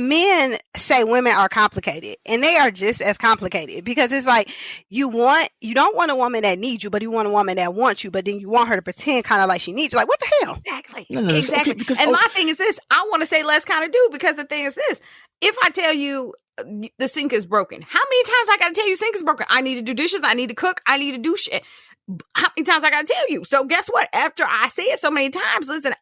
men say women are complicated, and they are just as complicated, because it's like you don't want a woman that needs you, but you want a woman that wants you, but then you want her to pretend kind of like she needs you. Like, what the hell? Exactly. No, exactly. Okay, and my thing is this: I want to say let's kind of do, because the thing is this: if I tell you the sink is broken, how many times I got to tell you sink is broken? I need to do dishes. I need to cook. I need to do shit. How many times I gotta tell you? So guess what? After I say it so many times, listen,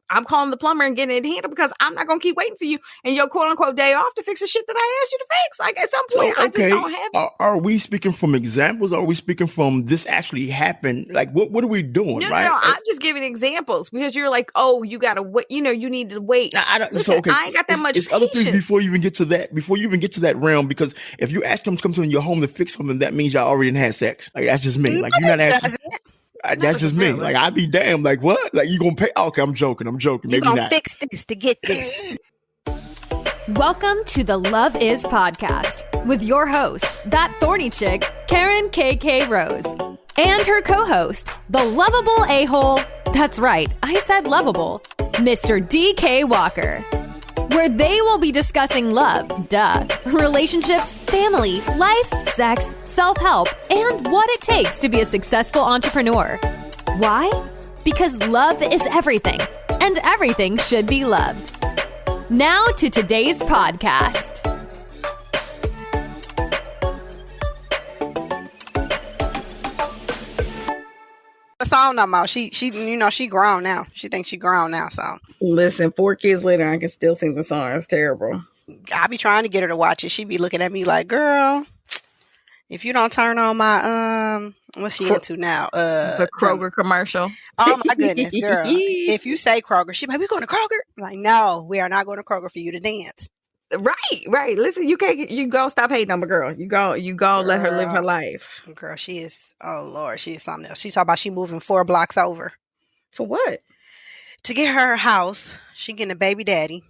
I'm calling the plumber and getting it handled, because I'm not gonna keep waiting for you and your quote unquote day off to fix the shit that I asked you to fix. Like, at some point, I just don't have it. Are we speaking from examples? Or are we speaking from this actually happened? Like, what are we doing? No, right? No, I'm just giving examples, because you're like, oh, you gotta wait. You need to wait. Listen, I ain't got that much patience. Other things before you even get to that. Before you even get to that realm, because if you ask them to come to your home to fix something, that means y'all already had sex. Like, that's just me. Like, you're not asking. That's just me. Like, I'd be damned. Like, what? Like, you gonna pay? Okay, I'm joking. Maybe you gonna not. fix this to get this. Welcome to the Love Is Podcast with your host, that thorny chick, Karen KK Rose, and her co-host, the lovable a-hole. That's right, I said lovable, Mr. DK Walker, where they will be discussing love, relationships, family, life, sex, self-help, and what it takes to be a successful entrepreneur. Why? Because love is everything, and everything should be loved. Now to today's podcast. Song no more. She she grown now. She thinks she grown now. So listen, 4 kids later, I can still sing the song. It's terrible. I be trying to get her to watch it. She be looking at me like, girl, if you don't turn on my what's she into now? The Kroger commercial. Oh my goodness, girl. If you say Kroger, she be like, we going to Kroger? I'm like, no, we are not going to Kroger for you to dance. Right. Listen, you go stop hating on my girl. You go let her live her life. Girl, she is, oh Lord, she is something else. She talk about she moving 4 blocks over. For what? To get her a house. She getting a baby daddy.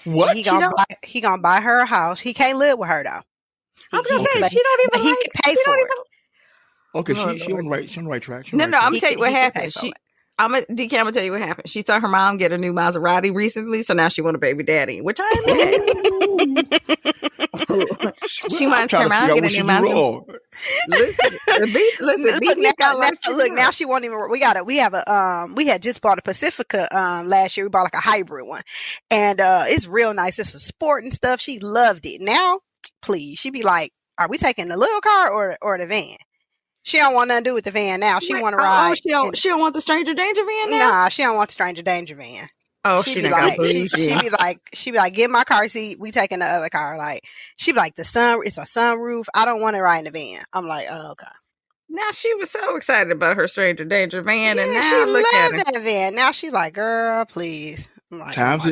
What? He gonna buy her a house. He can't live with her though. I was gonna say, she don't even he can pay for it. Okay, she on the right track. No, I'm gonna tell you what happened. I'm gonna tell you what happened. She saw her mom get a new Maserati recently, so now she want a baby daddy, which I admit. She might turn around and get a new Maserati. Look, now she won't even. We had just bought a Pacifica last year. We bought like a hybrid one, and it's real nice. It's a sport and stuff. She loved it. Now, please, she be like, "Are we taking the little car or the van?" She don't want nothing to do with the van now. She want to ride. She don't want the stranger danger van now? Nah, she don't want the stranger danger van. Oh, she be like, get my car seat. We taking the other car. Like, she be like, it's a sunroof. I don't want to ride in the van. I'm like, oh, okay. Now she was so excited about her stranger danger van, and now she look at her. That van. Now she like, girl, please. I'm like, times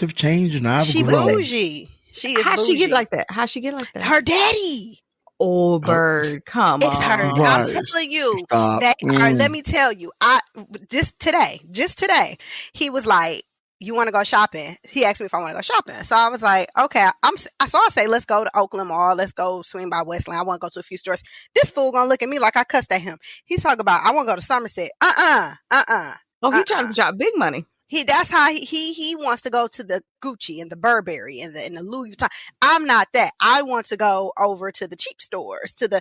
have changed, and I've grown. Bougie. She is. How'd she get like that? Her daddy. Oh, Byrd, come on. It's her. Right. I'm telling you. Let me tell you. Just today, he was like, you want to go shopping? He asked me if I want to go shopping. So I was like, okay. I say, let's go to Oakland Mall. Let's go swing by Westland. I want to go to a few stores. This fool gonna look at me like I cussed at him. He's talking about, I want to go to Somerset. Oh, he trying to drop big money. That's how he wants to go to the Gucci and the Burberry and the Louis Vuitton. I'm not that. I want to go over to the cheap stores, to the,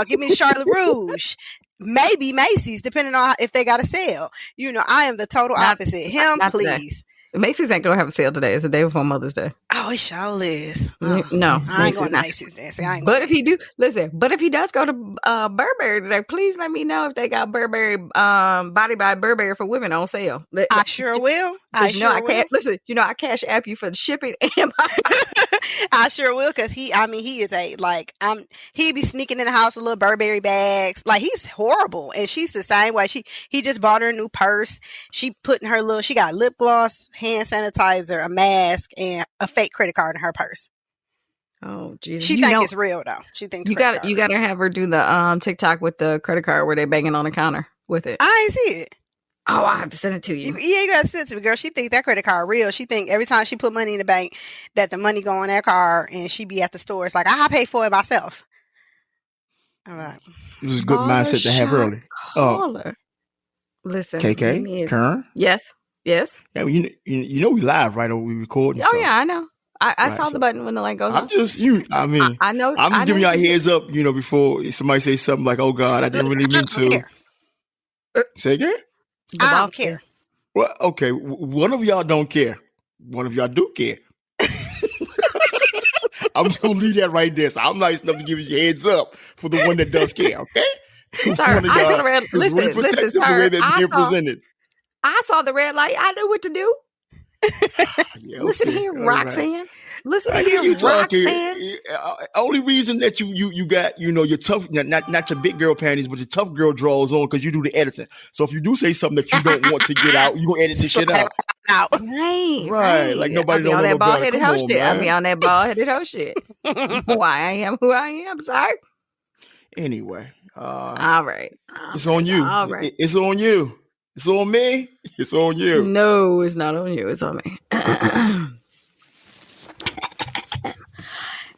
give me the Charlotte Rouge, maybe Macy's, depending on if they got a sale. I am the total opposite. Please. Macy's ain't gonna have a sale today. It's the day before Mother's Day. Oh, it sure is. No, I ain't going to Macy's dancing. But if he does go to Burberry today, please let me know if they got Burberry Body by Burberry for women on sale. I sure will. I cash app you for the shipping and I sure will, because he is he be sneaking in the house with little Burberry bags. Like, he's horrible, and she's the same way. He just bought her a new purse. She got lip gloss, hand sanitizer, a mask, and a fake credit card in her purse. Oh, Jesus. She thinks it's real though. She thinks you got to have her do the TikTok with the credit card where they banging on the counter with it. I ain't see it. Oh, I have to send it to you. Yeah, you got to send it to me, girl. She think that credit card real. She think every time she put money in the bank that the money go on that card, and she be at the store. It's like, I pay for it myself. All right. It was a good mindset to have early. Listen, KK, Karen. Yes. Yeah, you know we live, right? Or we recording. Oh, yeah, I know. I saw the button when the light goes on. I know. I'm just giving y'all a heads up, before somebody say something like, "Oh God, I didn't really mean to." Say again? I don't care. Well, okay. One of y'all don't care. One of y'all do care. I'm just gonna leave that right there. So I'm nice enough to give you a heads up for the one that does care. Okay. Sir, listen, sir. I saw the red light. I knew what to do. Listen here, Roxanne. Right. Listen here, Roxanne. Only reason that you got your tough, not your big girl panties, but your tough girl drawers on because you do the editing. So if you do say something that you don't want to get out, you gonna edit this shit out. Right. Like nobody don't know that bald headed hoe shit. I be on that bald headed hoe shit. Why I am who I am. Sorry. Anyway. All right. It's on you. All right. It's on you. It's on me. It's on you. No, it's not on you. It's on me.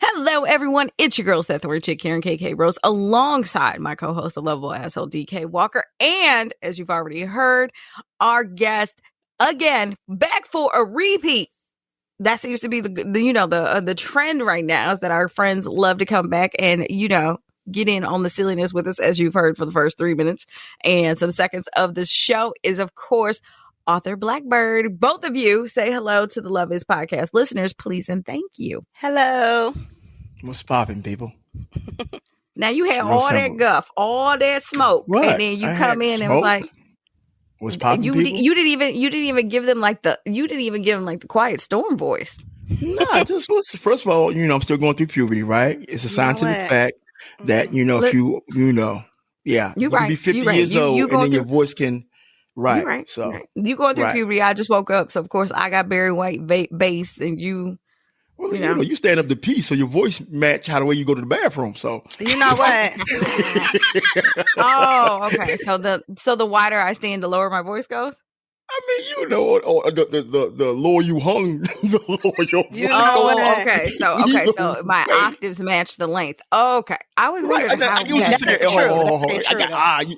Hello, everyone. It's your girl, Thorny Chic, Karen KK Rose, alongside my co-host, the Lovable Asshole, DK Walker. And as you've already heard, our guest, again, back for a repeat. That seems to be the trend right now is that our friends love to come back and, get in on the silliness with us, as you've heard for the first 3 minutes and some seconds of this show is, of course, author BlackByrd. Both of you say hello to the Love Is Podcast listeners, please, and thank you. Hello. What's popping, people? Now you had all that guff, all that smoke, and then you come in and was like, "What's popping?" You didn't even give them like the quiet storm voice. No, just first of all, I'm still going through puberty, right? It's a scientific fact that if you're gonna be 50 years old, and then your voice can. Right. So you going through puberty. I just woke up. So of course I got Barry White bass and you. Well, you stand up to pee, so your voice match how the way you go to the bathroom. So you know what? Oh, okay. So the wider I stand, the lower my voice goes. I mean, the lower you hung, the lower your voice. Oh, okay. So my octaves match the length. Okay, I was wondering how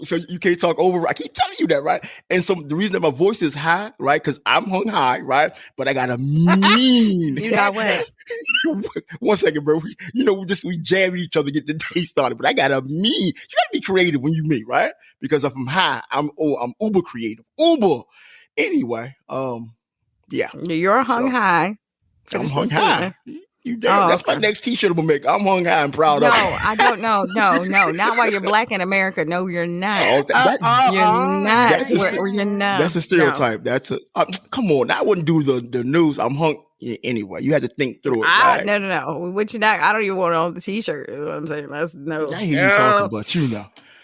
so you can't talk over. I keep telling you that, right? And so the reason that my voice is high, right? Because I'm hung high, right? But I got a mean. You know what? 1 second, bro. We jab each other, get the day started. But I got a mean. You got to be creative when you meet, right? Because if I'm high, I'm uber creative. Uber. Anyway, yeah. You're hung high. I'm hung high. You damn. That's my next T-shirt I'm gonna make. I'm hung high and proud of it. No, I don't know. No. Not while you're black in America. No, you're not. You're not. You're not. That's a stereotype. No. That's come on. I wouldn't do the news. I'm hung anyway. You had to think through it. Right? No. Which I don't even want it on the T-shirt. You know what I'm saying? That's no. I hear you talking, but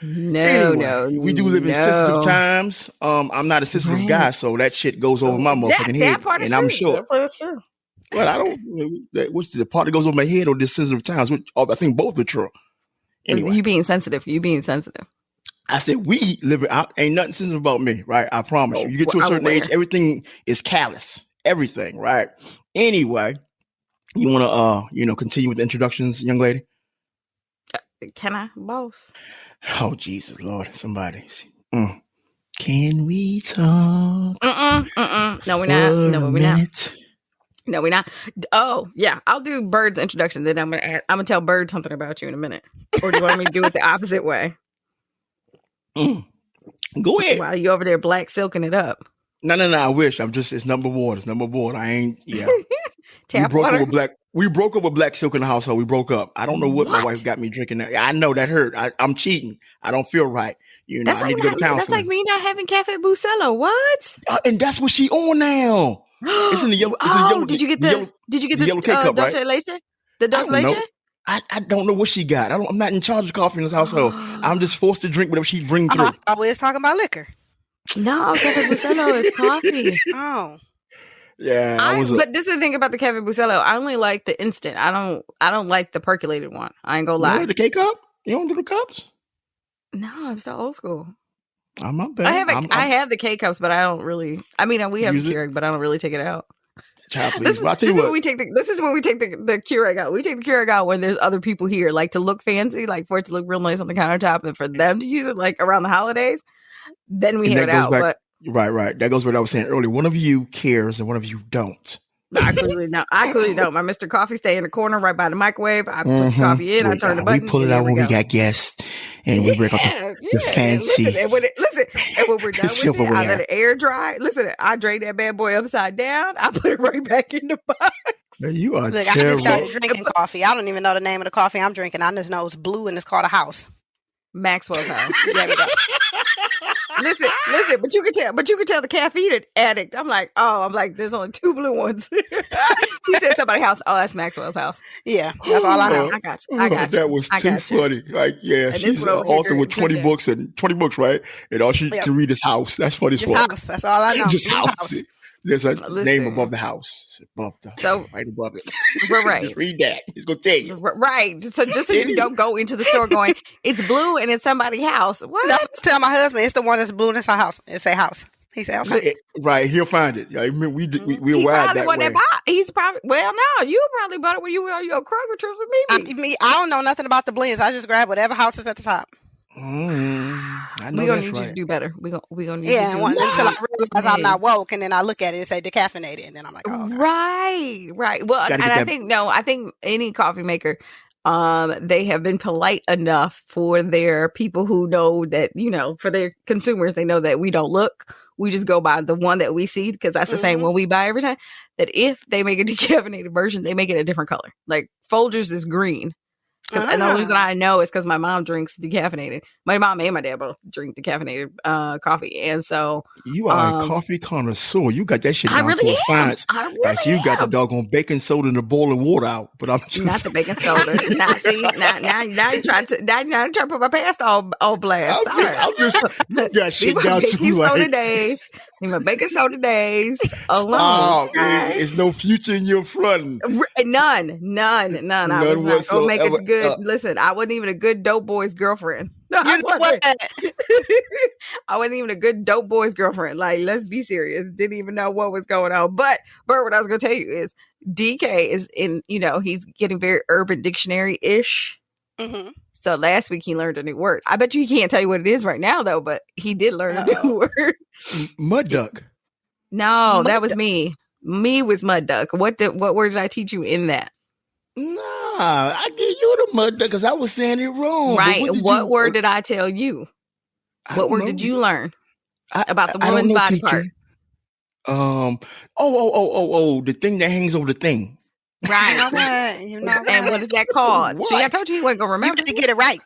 No. We do live in sensitive times. I'm not a sensitive guy, so that shit goes over my motherfucking head. That part is and true. I'm sure. That part is true. Well, I don't. Which the part that goes over my head or the sensitive times? Which I think both are true. Anyway, you being sensitive. I said we live. Ain't nothing sensitive about me, right? I promise you. You get to a certain age, everything is callous. Everything, right? Anyway, you want to continue with the introductions, young lady? Can I, boss? Oh, Jesus, Lord, somebody. Can we talk? No, we're not. No, we're not. Oh, yeah. I'll do Byrd's introduction. Then I'm gonna tell Byrd something about you in a minute. Or do you want me to do it the opposite way? Go ahead. While you over there black silking it up. No. I wish. it's number one. It's number one. I ain't. Yeah. We broke up with Black Silk in the household. We broke up. I don't know what my wife got me drinking. I know that hurt. I'm cheating. I don't feel right. I need to go to counseling. That's like me not having Cafe Buselo. What? And that's what she on now. It's in the yellow. Did you get the yellow Kcup, dulce right? leche? The dulce leche? I don't know what she got. I'm not in charge of coffee in this household. I'm just forced to drink whatever she brings through. I was talking about liquor. No, Cafe Buselo is coffee. Oh. Yeah, but this is the thing about the Cafe Buselo. I only like the instant. I don't like the percolated one. I ain't gonna lie. You the Kcup? You don't do the cups? No, I'm so old school. I'm not bad. I have the Kcups, but I don't really. I mean, we have a Keurig, but I don't really take it out. This is when we take the Keurig out. We take the Keurig out when there's other people here, like to look fancy, like for it to look real nice on the countertop, and for them to use it like around the holidays. Then we have it out, but. Right. That goes with what I was saying earlier. One of you cares and one of you don't. I clearly don't. My Mr. Coffee stay in the corner right by the microwave. I put the coffee in, I turn the button. We pull it out when we got guests, and we break up the fancy. Listen, and when we're done with it, I let it air dry. Listen, I drain that bad boy upside down. I put it right back in the box. You are Look, terrible. I just started drinking coffee. I don't even know the name of the coffee I'm drinking. I just know it's blue and it's called a house. Maxwell's house. There we go. Listen, but you can tell the caffeine addict. I'm like, there's only 2 blue ones. He said somebody's house. Oh, that's Maxwell's house. Yeah, that's all I know. I got you. That was too funny. Like, yeah, she's an author with 20 books, right? And all she can read is house. That's funny as fuck. House. That's all I know. Just house. There's a name above the house. Right above it. Right. Just read that. He's going to tell you. Right. So just so you don't go into the store going, it's blue and it's somebody's house. What? That's what I tell my husband. It's the one that's blue and it's a house. It's a house. He said, okay. Right. He'll find it. I mean, we're wired that way. He's probably, you probably bought it when you were on your Kroger trip with me. I don't know nothing about the blends. I just grab whatever house is at the top. We're gonna need you to do better. We're gonna need you to do until I realize I'm not woke, and then I look at it and say decaffeinated, and then I'm like, oh, okay. Right. Well, and I think any coffee maker, they have been polite enough for their people who know that, for their consumers, they know that we don't look. We just go by the one that we see because that's the same one we buy every time. That if they make a decaffeinated version, they make it a different color. Like Folgers is green. And the only reason I know is because my mom drinks decaffeinated. My mom and my dad both drink decaffeinated coffee, and so you are a coffee connoisseur. You got that shit down to a science. Like you got the doggone baking soda and the boiling water out. But I'm just not the baking soda. Now you try to put my past all blast. I'm just you got shit down to soda days. My baking soda days alone. It's no future in your front. None. I was not gonna make it good. Listen, I wasn't even a good dope boy's girlfriend. I wasn't even a good dope boy's girlfriend. Like, let's be serious. Didn't even know what was going on. But Byrd, what I was gonna tell you is DK is in, he's getting very Urban Dictionary-ish. Mm-hmm. So last week he learned a new word. I bet you he can't tell you what it is right now though, but he did learn a new word. Mud duck. No, that was me. Me was mud duck. What word did I teach you in that? Nah, I gave you the mud duck because I was saying it wrong. Right. What word did I tell you? What word did you learn about the woman's body part? The thing that hangs over the thing. Right. And what is that called? What? See, I told you he wasn't going to remember. You get it right.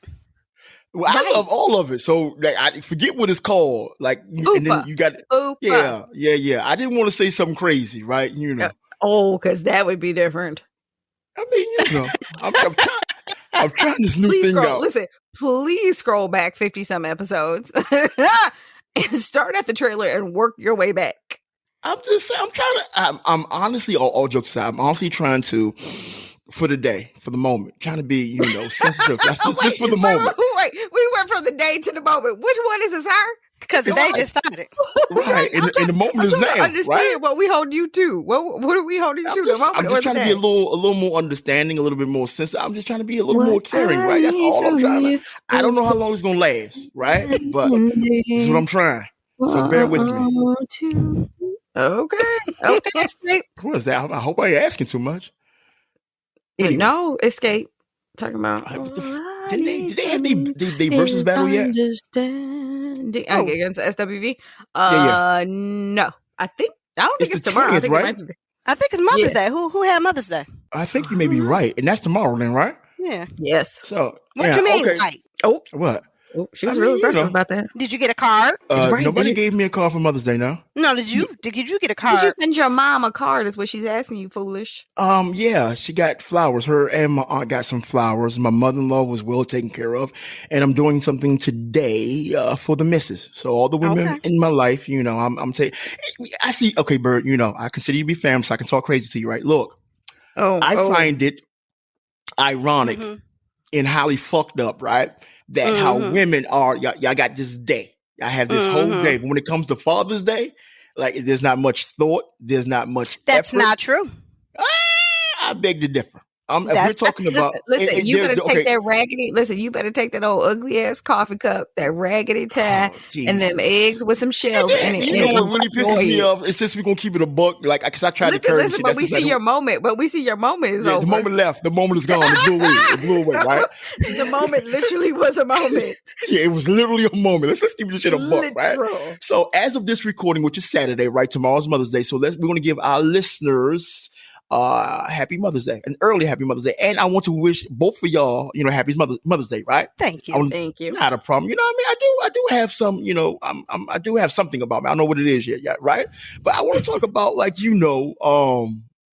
Well, I love all of it. So I forget what it's called. Like, Fupa. And then you got Fupa. Yeah. I didn't want to say something crazy, right? Because that would be different. I mean, I'm trying this new thing out. Listen, please scroll back 50-some episodes and start at the trailer and work your way back. I'm honestly, all jokes aside, I'm honestly trying to, for the day, for the moment, trying to be, sensitive. That's just for the moment. Wait, we went from the day to the moment. Which one is this, her? Because the day just started. Right. And the moment is now. I understand what we hold you to. What are we holding you to? I'm just trying to be a little more understanding, a little bit more sensitive. I'm just trying to be a little more caring, right? That's all I'm trying to. I don't know how long it's going to last, right? But this is what I'm trying. So bear with me. Okay. Escape. What is that? I hope I ain't asking too much. Anyway. No, Escape. Talking about. Did they have the versus battle yet? Against SWV? Yeah. No. I don't think it's tomorrow. 20th, I think right? it might be. I think it's Mother's Day. Who had Mother's Day? I think you may be right. And that's tomorrow then, right? Yeah. Yes. So what you mean, okay. right? Oh, what? Oh, she was really aggressive about that. Did you get a card? Nobody gave me a card for Mother's Day now. No, did you get a card? Did you send your mom a card is what she's asking you, foolish. Yeah, she got flowers. Her and my aunt got some flowers. My mother-in-law was well taken care of. And I'm doing something today for the missus. So all the women in my life, I'm taking. I see, okay, Byrd, I consider you to be family, so I can talk crazy to you, right? Look, I find it ironic and highly fucked up, right? That how women are, y'all got this day. I have this whole day. But when it comes to Father's Day, like there's not much thought. There's not much That's effort. not true. I beg to differ. If we're talking about, listen, you better take that raggedy. Listen, you better take that old ugly ass coffee cup, that raggedy tie, and them eggs with some shells in it. You know what really pisses me off is since we're gonna keep it a buck, like because I tried to curve. Listen, but we see your moment. But we see your moment is over. The moment left. The moment is gone. It blew away. Right? The moment literally was a moment. Yeah, it was literally a moment. Let's just keep this shit a buck, right? So as of this recording, which is Saturday, right? Tomorrow's Mother's Day. So we're gonna give our listeners happy Mother's Day, an early happy Mother's Day, and I want to wish both of y'all, happy Mother's Day, right? Thank you. Thank you. Not a problem. You know what I mean? I do have some, I do have something about me. I don't know what it is yet, right? But I want to talk about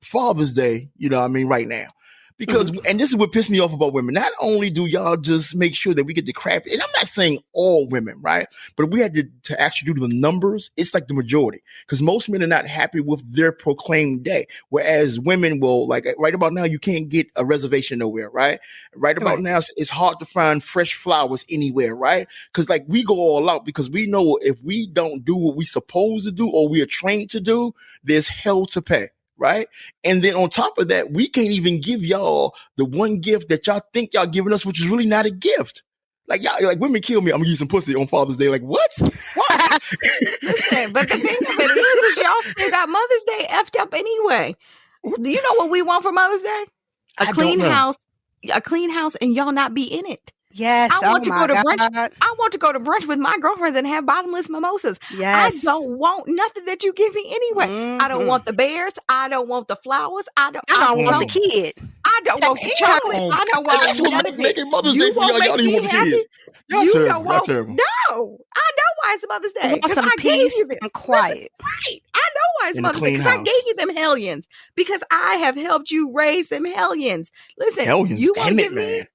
Father's Day, right now. Because, and this is what pissed me off about women. Not only do y'all just make sure that we get the crap, and I'm not saying all women, right? But if we had to actually do the numbers, it's like the majority. Because most men are not happy with their proclaimed day. Whereas women will, like right about now, you can't get a reservation nowhere, right? Right about now, it's hard to find fresh flowers anywhere, right? Because like we go all out because we know if we don't do what we supposed to do or we are trained to do, there's hell to pay. Right. And then on top of that, we can't even give y'all the one gift that y'all think y'all giving us, which is really not a gift. Like y'all, like women kill me. I'm gonna use some pussy on Father's Day. Like what? Listen, but the thing of it is y'all still got Mother's Day effed up anyway. Do you know what we want for Mother's Day? A clean house, and y'all not be in it. Yes. I want to go to brunch. I want to go to brunch with my girlfriends and have bottomless mimosas. Yes. I don't want nothing that you give me anyway. Mm-hmm. I don't want the bears. I don't want the flowers. I don't want the kid. I don't want the chocolate. I don't want that's none what of making Mother's Day Day for y'all. Y'all don't even want the kid. You don't want. No, I know why it's Mother's Day because I gave you them. Quiet. Listen, right. I know why it's Mother's Day because I gave you them hellions because I have helped you raise them hellions. Listen, hellions, you want to give me.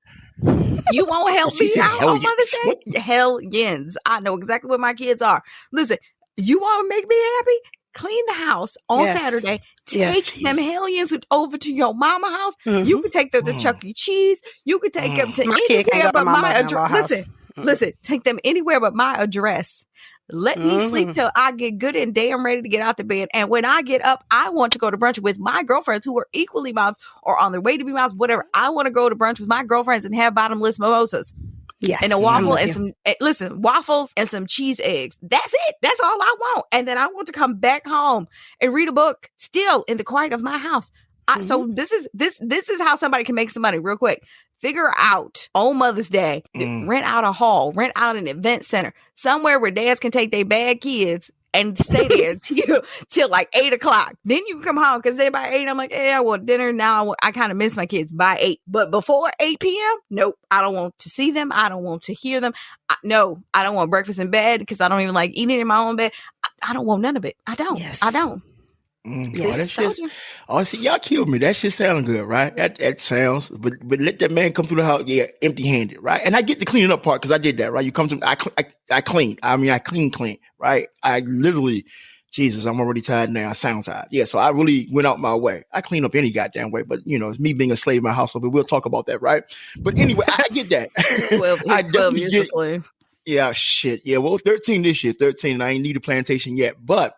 You won't help me out on Mother's Day? Hellions. I know exactly what my kids are. Listen, you want to make me happy? Clean the house on Saturday. Take them hellions over to your mama house. Mm-hmm. You can take them to Chuck E. Cheese. You can take them to anywhere but my address. Listen, take them anywhere but my address. Let me sleep till I get good and damn ready to get out the bed. And when I get up, I want to go to brunch with my girlfriends who are equally moms or on their way to be moms, whatever. I want to go to brunch with my girlfriends and have bottomless mimosas. Yes. And a waffle and waffles and some cheese eggs. That's it. That's all I want. And then I want to come back home and read a book still in the quiet of my house. So this is how somebody can make some money real quick. Figure out on Mother's Day, rent out a hall, rent out an event center, somewhere where dads can take their bad kids and stay there till like 8:00. Then you can come home because they by 8. I'm like, hey, I want dinner now. I kind of miss my kids by 8, but before 8 p.m. Nope. I don't want to see them. I don't want to hear them. I don't want breakfast in bed because I don't even like eating in my own bed. I don't want none of it. I don't. Yes. I don't. See, y'all killed me. That shit sounds good, right? That sounds, but let that man come through the house, empty-handed, right? And I get the cleaning up part because I did that, right? You come to, I clean. I mean, I clean, right? I literally, Jesus, I'm already tired now. I sound tired. Yeah, so I really went out my way. I clean up any goddamn way, but it's me being a slave in my household. But we'll talk about that, right? But anyway, I get that. 12 years a slave. Yeah, shit. Yeah, well, 13 this year, 13, and I ain't need a plantation yet, but.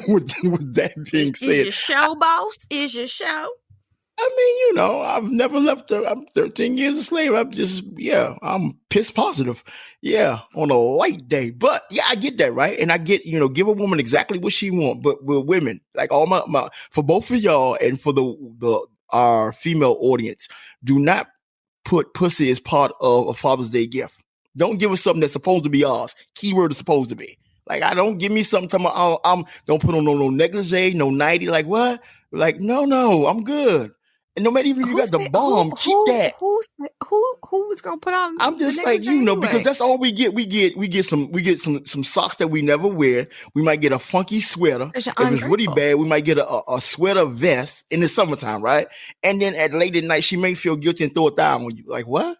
with that being said, is your show, boss? Is your show? I mean, I've never left I'm 13 years a slave. I'm pissed positive. Yeah, on a light day. But yeah, I get that, right? And I get, give a woman exactly what she wants. But with women, like all my for both of y'all and for our female audience, do not put pussy as part of a Father's Day gift. Don't give us something that's supposed to be ours. Keyword is supposed to be. Like, I don't give me something don't put on no negligee, no nightie. Like, what? Like, no, I'm good. And no matter even if you got the bomb, keep that. Who was gonna put on? I'm just like, because that's all we get. We get some socks that we never wear. We might get a funky sweater. If it's really bad, we might get a sweater vest in the summertime, right? And then at late at night, she may feel guilty and throw a thigh on you. Like, what?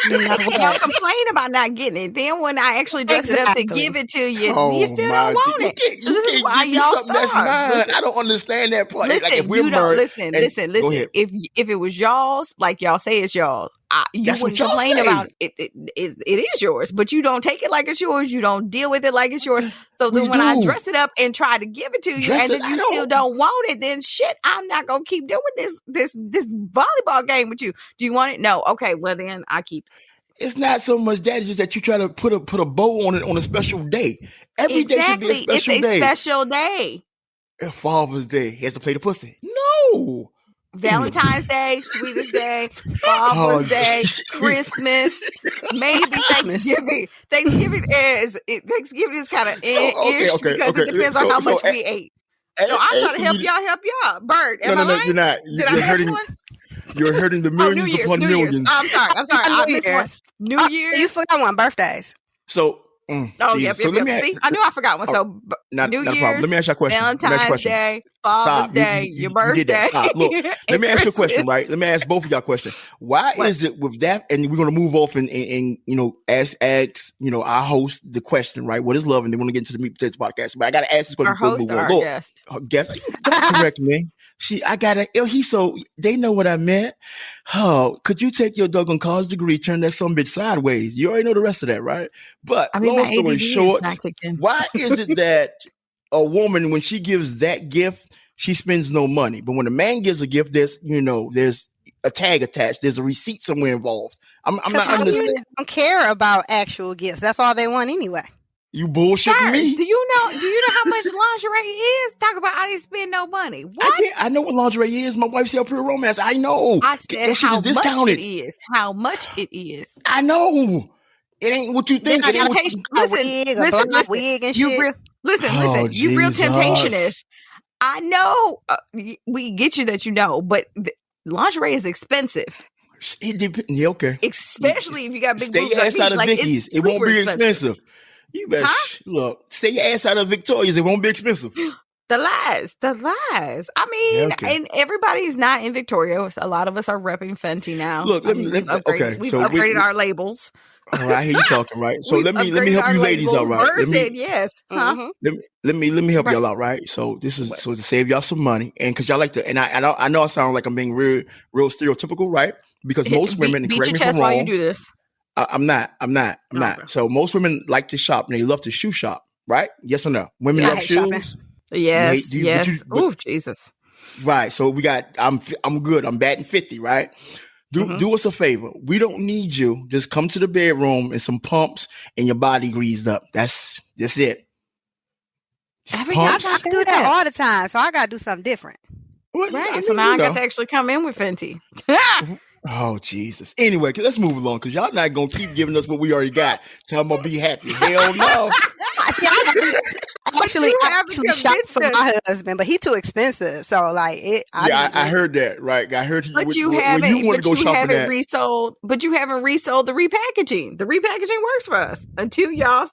Y'all complain about not getting it. Then when I actually dress it up to give it to you, you still don't want it. So this is why y'all that's mine. I don't understand that part. Listen, like if we're listen. If it was y'all's, like y'all say it's y'all, you wouldn't complain about it. It is yours, but you don't take it like it's yours. You don't deal with it like it's yours. So then when I dress it up and try to give it to you, and then you still don't want it, then shit, I'm not gonna keep doing this volleyball game with you. Do you want it? No. Okay. Well, then I keep it. It's not so much that, it's just that you try to put a bow on it on a special day. Every day should be a special day. It's a special day. Father's Day, he has to play the pussy. No. Valentine's Day, sweetest day, Father's Day, Christmas, maybe Thanksgiving. Thanksgiving is kind of ish because it depends on how much we ate. So I'm trying to help y'all. Byrd, am I lying? You're not. You're hurting the millions upon millions. I'm sorry. I missed one. New Year's. You forgot one, birthdays. So, yep. See, I knew I forgot one. So, New Year's, let me ask you a question. Valentine's Day, Father's Day, your birthday. Look, let me ask you a question, right? Let me ask both of y'all a question. Why is it with that? And we're going to move off and ask our host the question, right? What is love? And they want to get into the Meat Potatoes podcast. But I got to ask this question before we move on. Guest. Guest, correct me. They know what I meant. Oh, could you take your doggone college degree, turn that some bitch sideways? You already know the rest of that, right? But long story short, why is it that a woman, when she gives that gift, she spends no money? But when a man gives a gift, there's a tag attached. There's a receipt somewhere involved. I'm not understanding. They don't care about actual gifts. That's all they want anyway. You bullshitting me? Do you know how much lingerie is? Talk about I didn't spend no money. What? I know what lingerie is. My wife sells pure romance. I know. I said how much it is. How much it is. I know. It ain't what you think. Listen, you real temptationist. I know we get you that but lingerie is expensive. It depends. Yeah, okay. Especially if you got big boobs. Stay your ass out of Vicky's. It won't be expensive. You better look. Stay your ass out of Victoria's. It won't be expensive. The lies. I mean, and everybody's not in Victoria. A lot of us are repping Fenty now. Look, we've upgraded our labels. All right, I hear you talking, right? So let me help you ladies out, right? Byrd said yes. Huh? Let me help y'all out, right? So this is to save y'all some money, and because y'all like to, and I know I sound like I'm being real stereotypical, right? Because most women, and correct me if I'm wrong, while you do this. I'm not. Okay. So most women like to shop and they love to shoe shop, right? Yes or no? Women love shoes. Shopping. Yes. Oh, Jesus. Right. So we got. I'm good. I'm batting 50. Right. Do us a favor. We don't need you. Just come to the bedroom and some pumps and your body greased up. That's it. I do that all the time, so I gotta do something different. Well, right. So now I got to actually come in with Fenty. Oh, Jesus. Anyway, let's move along because y'all not going to keep giving us what we already got. Tell them I'll be happy. Hell no. Actually shopped for my husband, but he too expensive. So I heard that. Right. I heard But you haven't resold the repackaging. The repackaging works for us until y'all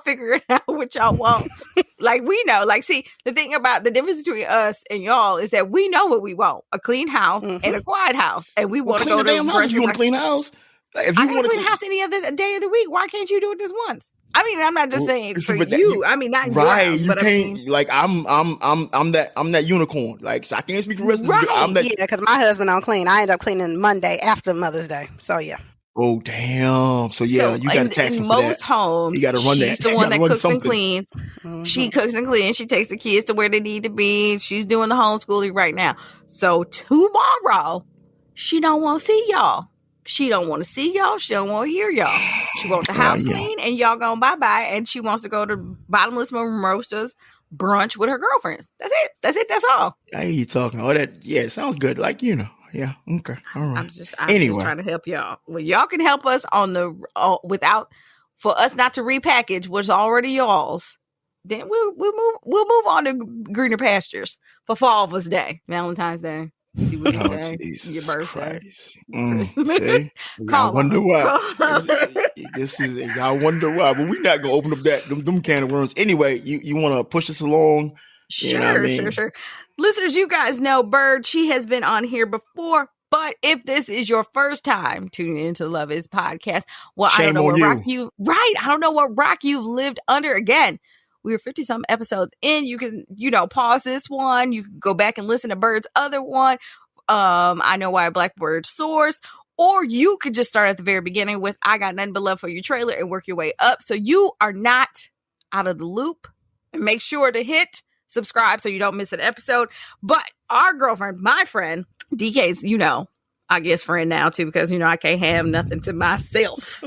figure it out what y'all want. We know. See, the thing about the difference between us and y'all is that we know what we want: a clean house and a quiet house, and we want to go to a house. You want a clean house? If you want to clean house any other day of the week, why can't you do it this once? I mean, I'm not just saying for you. I mean, not right. Your house, you but can't. I'm that unicorn. So I can't speak for the rest of the. I'm that. Yeah, because my husband don't clean. I end up cleaning Monday after Mother's Day. So yeah. Oh damn! So you got to tax him for that. In most homes, you got to run that. She's the one that cooks and cleans. Mm-hmm. She cooks and cleans. She takes the kids to where they need to be. She's doing the homeschooling right now. So tomorrow, she don't want to see y'all. She don't want to see y'all. She don't want to hear y'all. She wants the house clean, and y'all going bye-bye. And she wants to go to Bottomless Mimosas brunch with her girlfriends. That's it. That's all. I hear you talking. All that. Yeah, it sounds good. Yeah. Okay. All right. I'm just trying to help y'all. Well, y'all can help us on for us not to repackage what's already y'all's. Then we'll move on to greener pastures for Father's Day, Valentine's Day. See what you say. Your birthday. Y'all wonder why. Y'all wonder why. But we're not gonna open up them can of worms. Anyway, you want to push us along? Sure. Listeners, you guys know Byrd. She has been on here before, but if this is your first time tuning into the Love Is podcast, well, I don't know what rock you've lived under. Again, we were 50-something episodes in. You can, pause this one. You can go back and listen to Byrd's other one. I Know Why BlackByrd Source. Or you could just start at the very beginning with I Got Nothing But Love for You trailer and work your way up. So you are not out of the loop. And make sure to hit subscribe so you don't miss an episode. But our girlfriend, my friend, DK's, I guess friend now too, because, I can't have nothing to myself.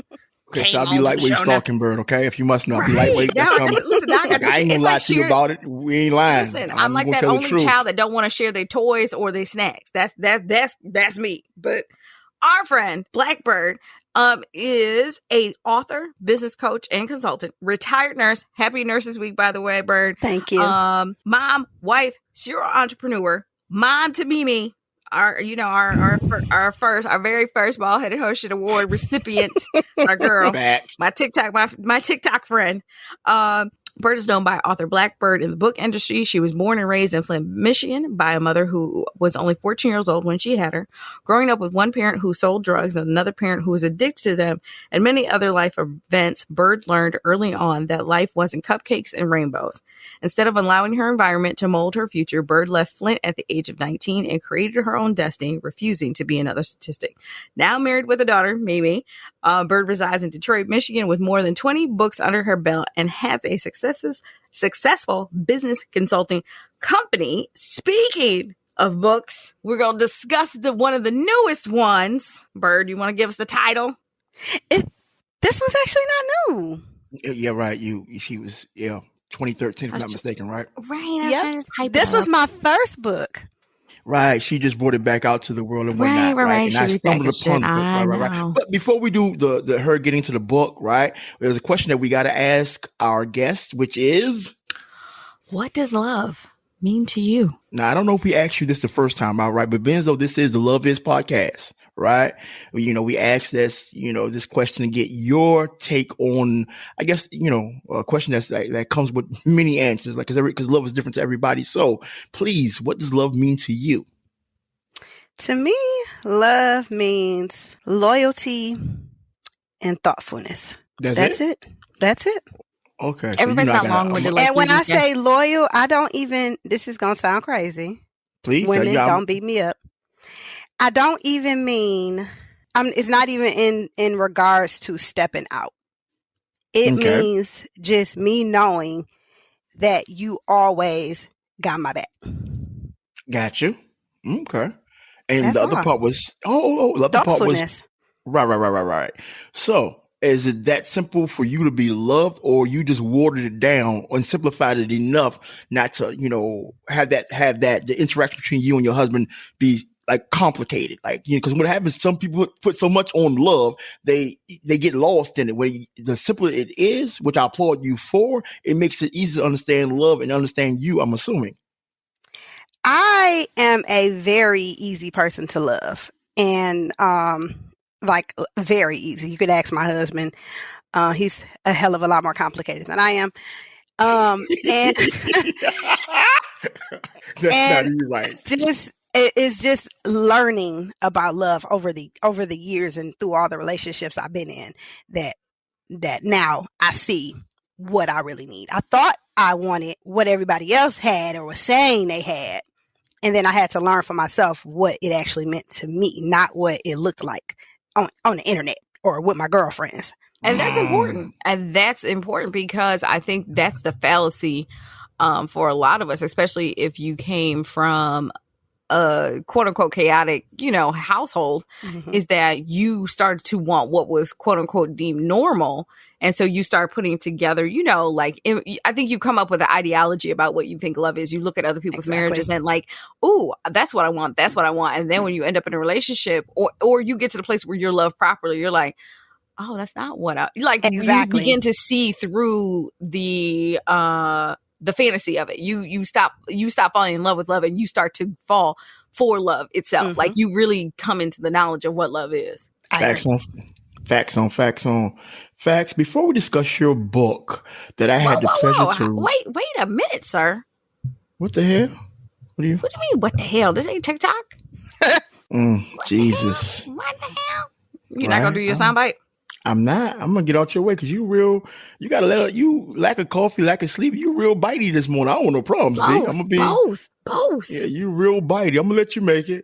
Okay, so I'll be lightweight stalking Byrd, okay? If you must know, I'll be lightweight. That's coming. Listen, I ain't gonna lie to you about it. We ain't lying. Listen, I'm like that only child that don't want to share their toys or their snacks. That's me. But our friend BlackByrd is a author, business coach, and consultant, retired nurse. Happy Nurses Week, by the way, Byrd. Thank you. Mom, wife, serial entrepreneur, mom to Mimi. Our very first Bald-Headed Hostess Award recipient, our girl, my TikTok friend. Byrd is known by author BlackByrd in the book industry. She was born and raised in Flint, Michigan by a mother who was only 14 years old when she had her, growing up with one parent who sold drugs and another parent who was addicted to them, and many other life events. Byrd learned early on that life wasn't cupcakes and rainbows. Instead of allowing her environment to mold her future, Byrd left Flint at the age of 19 and created her own destiny, refusing to be another statistic. Now married with a daughter, Mimi, Byrd resides in Detroit, Michigan, with more than 20 books under her belt and has a successful business consulting company. Speaking of books, we're going to discuss one of the newest ones. Byrd, you want to give us the title? This was actually not new. Yeah, right. She was 2013, if I'm not mistaken, right? Right. Yep. This was my first book. Right, she just brought it back out to the world and whatnot, right? And I stumbled upon it. Right. But before we do the her getting to the book, right? There's a question that we got to ask our guest, which is, what does love mean to you? Now, I don't know if we asked you this the first time out, right? But Benzo, this is the Love Is podcast, right? We asked this, this question to get your take on, I guess, a question that comes with many answers, like, because love is different to everybody. So please, what does love mean to you? To me, love means loyalty and thoughtfulness. That's it. That's it. Okay. Everybody's not long-winded. And when I say loyal, I don't even, this is going to sound crazy. Please. Women, don't beat me up. I don't even mean, it's not even in regards to stepping out. It means just me knowing that you always got my back. Got you. Okay. And that's the other part was, the other part was, right. So, is it that simple for you to be loved, or you just watered it down and simplified it enough not to, have the interaction between you and your husband be like complicated? Like, because what happens, some people put so much on love, they get lost in it. When the simpler it is, which I applaud you for, it makes it easy to understand love and understand you, I'm assuming. I am a very easy person to love, and like very easy. You could ask my husband. He's a hell of a lot more complicated than I am. And that's not you, right? It's just learning about love over the years and through all the relationships I've been in that now I see what I really need. I thought I wanted what everybody else had or was saying they had. And then I had to learn for myself what it actually meant to me, not what it looked like on the internet or with my girlfriends. And that's important. And that's important because I think that's the fallacy for a lot of us, especially if you came from a quote unquote chaotic, household, is that you started to want what was quote unquote deemed normal. And so you start putting together, I think you come up with an ideology about what you think love is. You look at other people's marriages and like, ooh, that's what I want. That's what I want. And then when you end up in a relationship or you get to the place where you're loved properly, you're like, oh, that's not what I like. Exactly. You begin to see through the fantasy of it. You stop falling in love with love and you start to fall for love itself. Like you really come into the knowledge of what love is. Facts on facts. Before we discuss your book that I had the pleasure to wait a minute, sir. What the hell? What do you mean? What the hell? This ain't TikTok. Jesus. What the hell? You're not gonna do your soundbite? I'm not. I'm gonna get out your way because you gotta you lack of coffee, lack of sleep. You real bitey this morning. I don't want no problems, big. I'm gonna be both. Yeah, you real bitey. I'm gonna let you make it.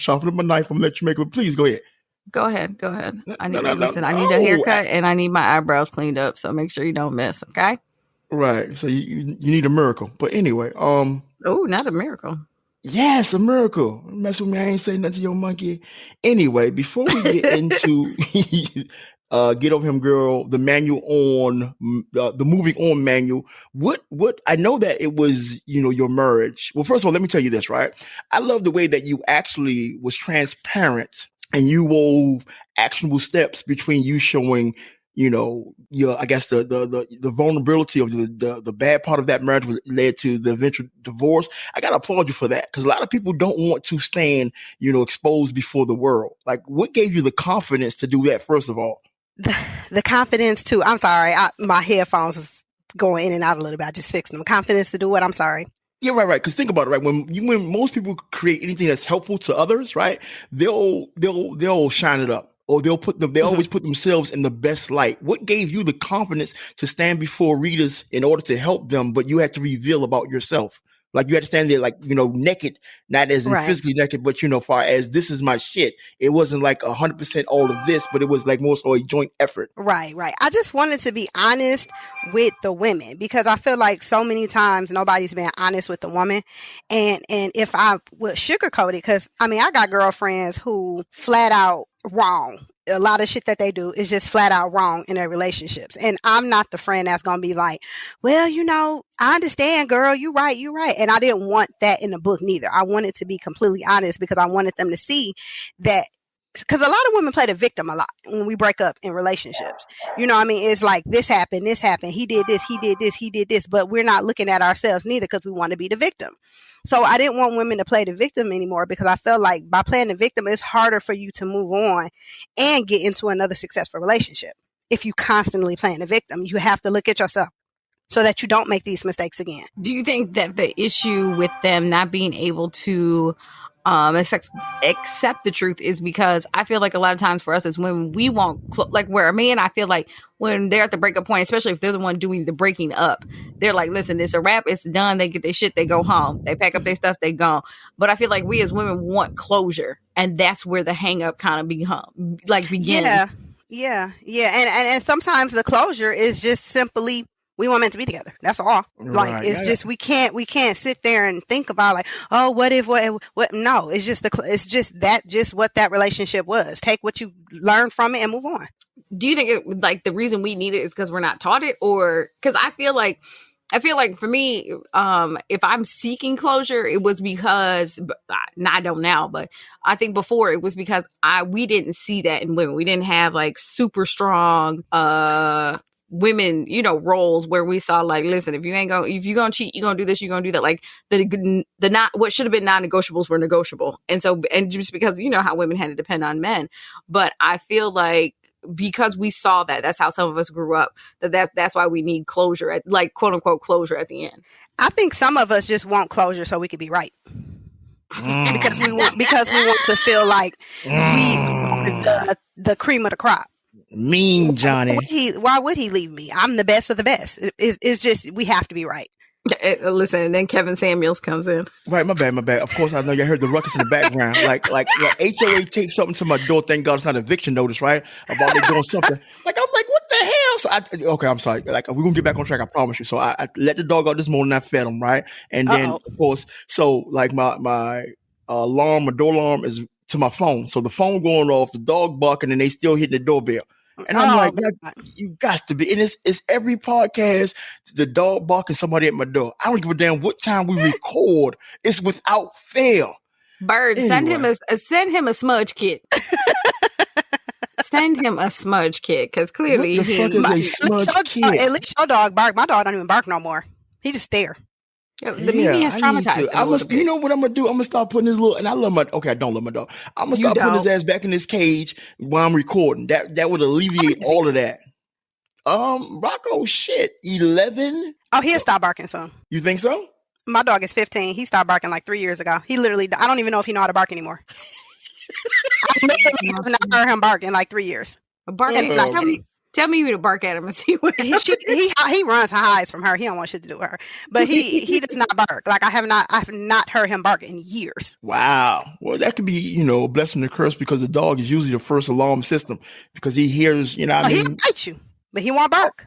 Sharpen up my knife. I'm gonna let you make it. But please go ahead. Go ahead. I need No, I need a haircut and I need my eyebrows cleaned up. So make sure you don't miss. Okay. Right. So you need a miracle. But anyway, oh, not a miracle. Yes, a miracle. Mess with me. I ain't saying nothing to your monkey. Anyway, before we get into Get Over Him Girl, the manual on the moving on manual, what I know that it was, your marriage. Well, first of all, let me tell you this, right? I love the way that you actually was transparent and you wove actionable steps between you showing, I guess the vulnerability of the bad part of that marriage was led to the eventual divorce. I gotta applaud you for that, because a lot of people don't want to stand, exposed before the world. Like, what gave you the confidence to do that? First of all, the confidence to. I'm sorry, my headphones is going in and out a little bit. I just fixed them. Confidence to do what? I'm sorry. Yeah, right. Because think about it, right? When most people create anything that's helpful to others, right? They'll shine it up. Or they always put themselves in the best light. What gave you the confidence to stand before readers in order to help them, but you had to reveal about yourself? Like, you had to stand there, like, naked, not as in physically naked, but, far as this is my shit. It wasn't like 100% all of this, but it was like more so a joint effort. Right. I just wanted to be honest with the women, because I feel like so many times nobody's been honest with the woman. And if I would sugarcoat it, because I got girlfriends who flat out wrong. A lot of shit that they do is just flat out wrong in their relationships. And I'm not the friend that's going to be like, well, I understand, girl, you right. And I didn't want that in the book neither. I wanted to be completely honest, because I wanted them to see that, because a lot of women play the victim a lot when we break up in relationships. It's like, this happened, he did this, but we're not looking at ourselves neither, because we want to be the victim. So I didn't want women to play the victim anymore, because I felt like by playing the victim, it's harder for you to move on and get into another successful relationship. If you constantly playing the victim, you have to look at yourself so that you don't make these mistakes again. Do you think that the issue with them not being able to accept the truth is because I feel like a lot of times for us is when we want, like, where a man, I feel like when they're at the breakup point, especially if they're the one doing the breaking up, they're like, listen, it's a wrap, it's done, they get their shit, they go home, they pack up their stuff, they gone. But I feel like we as women want closure, and that's where the hang up kind of begins. Yeah. And sometimes the closure is just simply, we weren't meant to be together. That's all. Like, right. It's just, we can't sit there and think about like, oh, what if, what? No, it's just what that relationship was. Take what you learned from it and move on. Do you think the reason we need it is because we're not taught it, or because I feel like for me, if I'm seeking closure, it was because, I don't now, but I think before it was because we didn't see that in women. We didn't have like super strong, women, roles where we saw like, listen, if you're gonna cheat, you're gonna do this, you're gonna do that. Like the not what should have been non-negotiables were negotiable. And just because how women had to depend on men. But I feel like because we saw that's how some of us grew up, that's why we need closure at, like, quote unquote closure at the end. I think some of us just want closure so we could be right. because we want to feel like we are the cream of the crop. Mean Johnny. Why would he leave me? I'm the best of the best. It's just, we have to be right. Listen, and then Kevin Samuels comes in. Right, my bad. Of course, I know you heard the ruckus in the background. Like HOA taped something to my door. Thank God it's not an eviction notice, right? About they doing something. Like, I'm like, what the hell? So okay, I'm sorry. Like, we're gonna get back on track. I promise you. So I let the dog out this morning. I fed him, right? And then of course, so like my alarm, my door alarm is to my phone. So the phone going off, the dog barking, and they still hitting the doorbell. And I'm like, you got to be. And it's every podcast, the dog barking, somebody at my door. I don't give a damn what time we record. It's without fail. Byrd, anyway. send him a smudge kit. Send him a smudge kit, because clearly what the fuck is a smudge kit? At least your dog bark. My dog don't even bark no more. He just stare. The Mimi has traumatized him. You know what I'm gonna do? I'm gonna start putting his little, and I love my. Okay, I don't love my dog. I'm gonna start putting his ass back in his cage while I'm recording. That would alleviate all of that. Rocko, shit, 11. Oh, he'll stop barking soon. You think so? My dog is 15. He stopped barking like 3 years ago. He literally, I don't even know if he know how to bark anymore. I literally have not heard him bark in like 3 years. Barking. Tell me to bark at him and see what he runs and hides from her. He don't want shit to do with her. But he does not bark. Like I have not heard him bark in years. Wow. Well, that could be, a blessing and a curse because the dog is usually the first alarm system because he hears, He'll bite you, but he won't bark.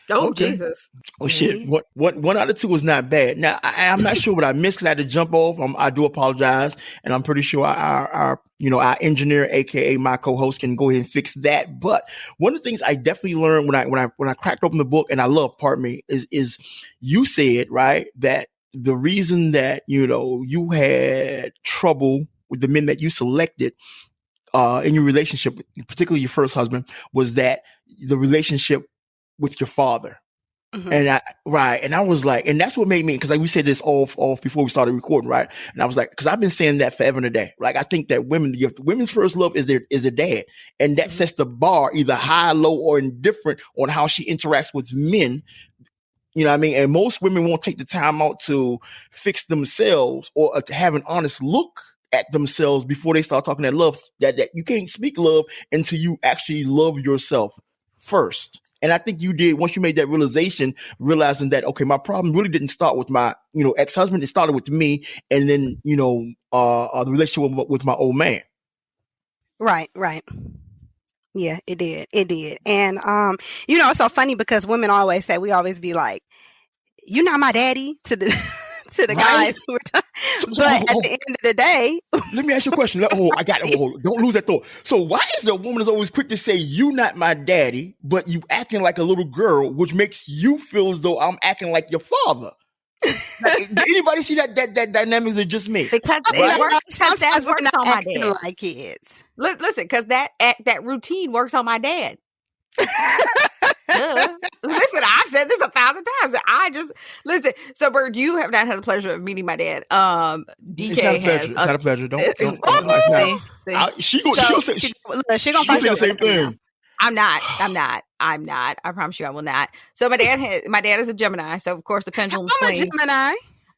Oh, okay. Jesus. Oh, shit. One out of two was not bad. Now, I'm not sure what I missed because I had to jump off. I do apologize. And I'm pretty sure our engineer, AKA my co-host, can go ahead and fix that. But one of the things I definitely learned when I cracked open the book, and I love, pardon me, is you said, right, that the reason that, you had trouble with the men that you selected in your relationship, particularly your first husband, was that the relationship with your father. Mm-hmm. And I was like, and that's what made me, because like we said this off before we started recording, right? And I was like, because I've been saying that forever and a day. Like I think that women's first love is their dad, and that sets the bar either high, low, or indifferent on how she interacts with men. You know what I mean? And most women won't take the time out to fix themselves or to have an honest look at themselves before they start talking that love. That you can't speak love until you actually love yourself first. And I think you did once you made that realization, realizing that, okay, my problem really didn't start with my, ex-husband. It started with me. And then, the relationship with my old man. Right. Yeah, it did. And, it's so funny because women always say, we always be like, you're not my daddy to the guys who are but at the end of the day, let me ask you a question. I got it. Don't lose that thought. So why is a woman is always quick to say you not my daddy, but you acting like a little girl, which makes you feel as though I'm acting like your father? Like, did anybody see that dynamic? Is it just me? Because it works. Because that works on my dad. Like kids. Listen, because that routine works on my dad. Listen, I've said this 1,000 times. I just listen. So, Byrd, you have not had the pleasure of meeting my dad. DK has. It's not a pleasure. Don't. She'll say the same thing. I'm not. I promise you, I will not. So, my dad is a Gemini. So, of course, the pendulum swings. I'm a Gemini.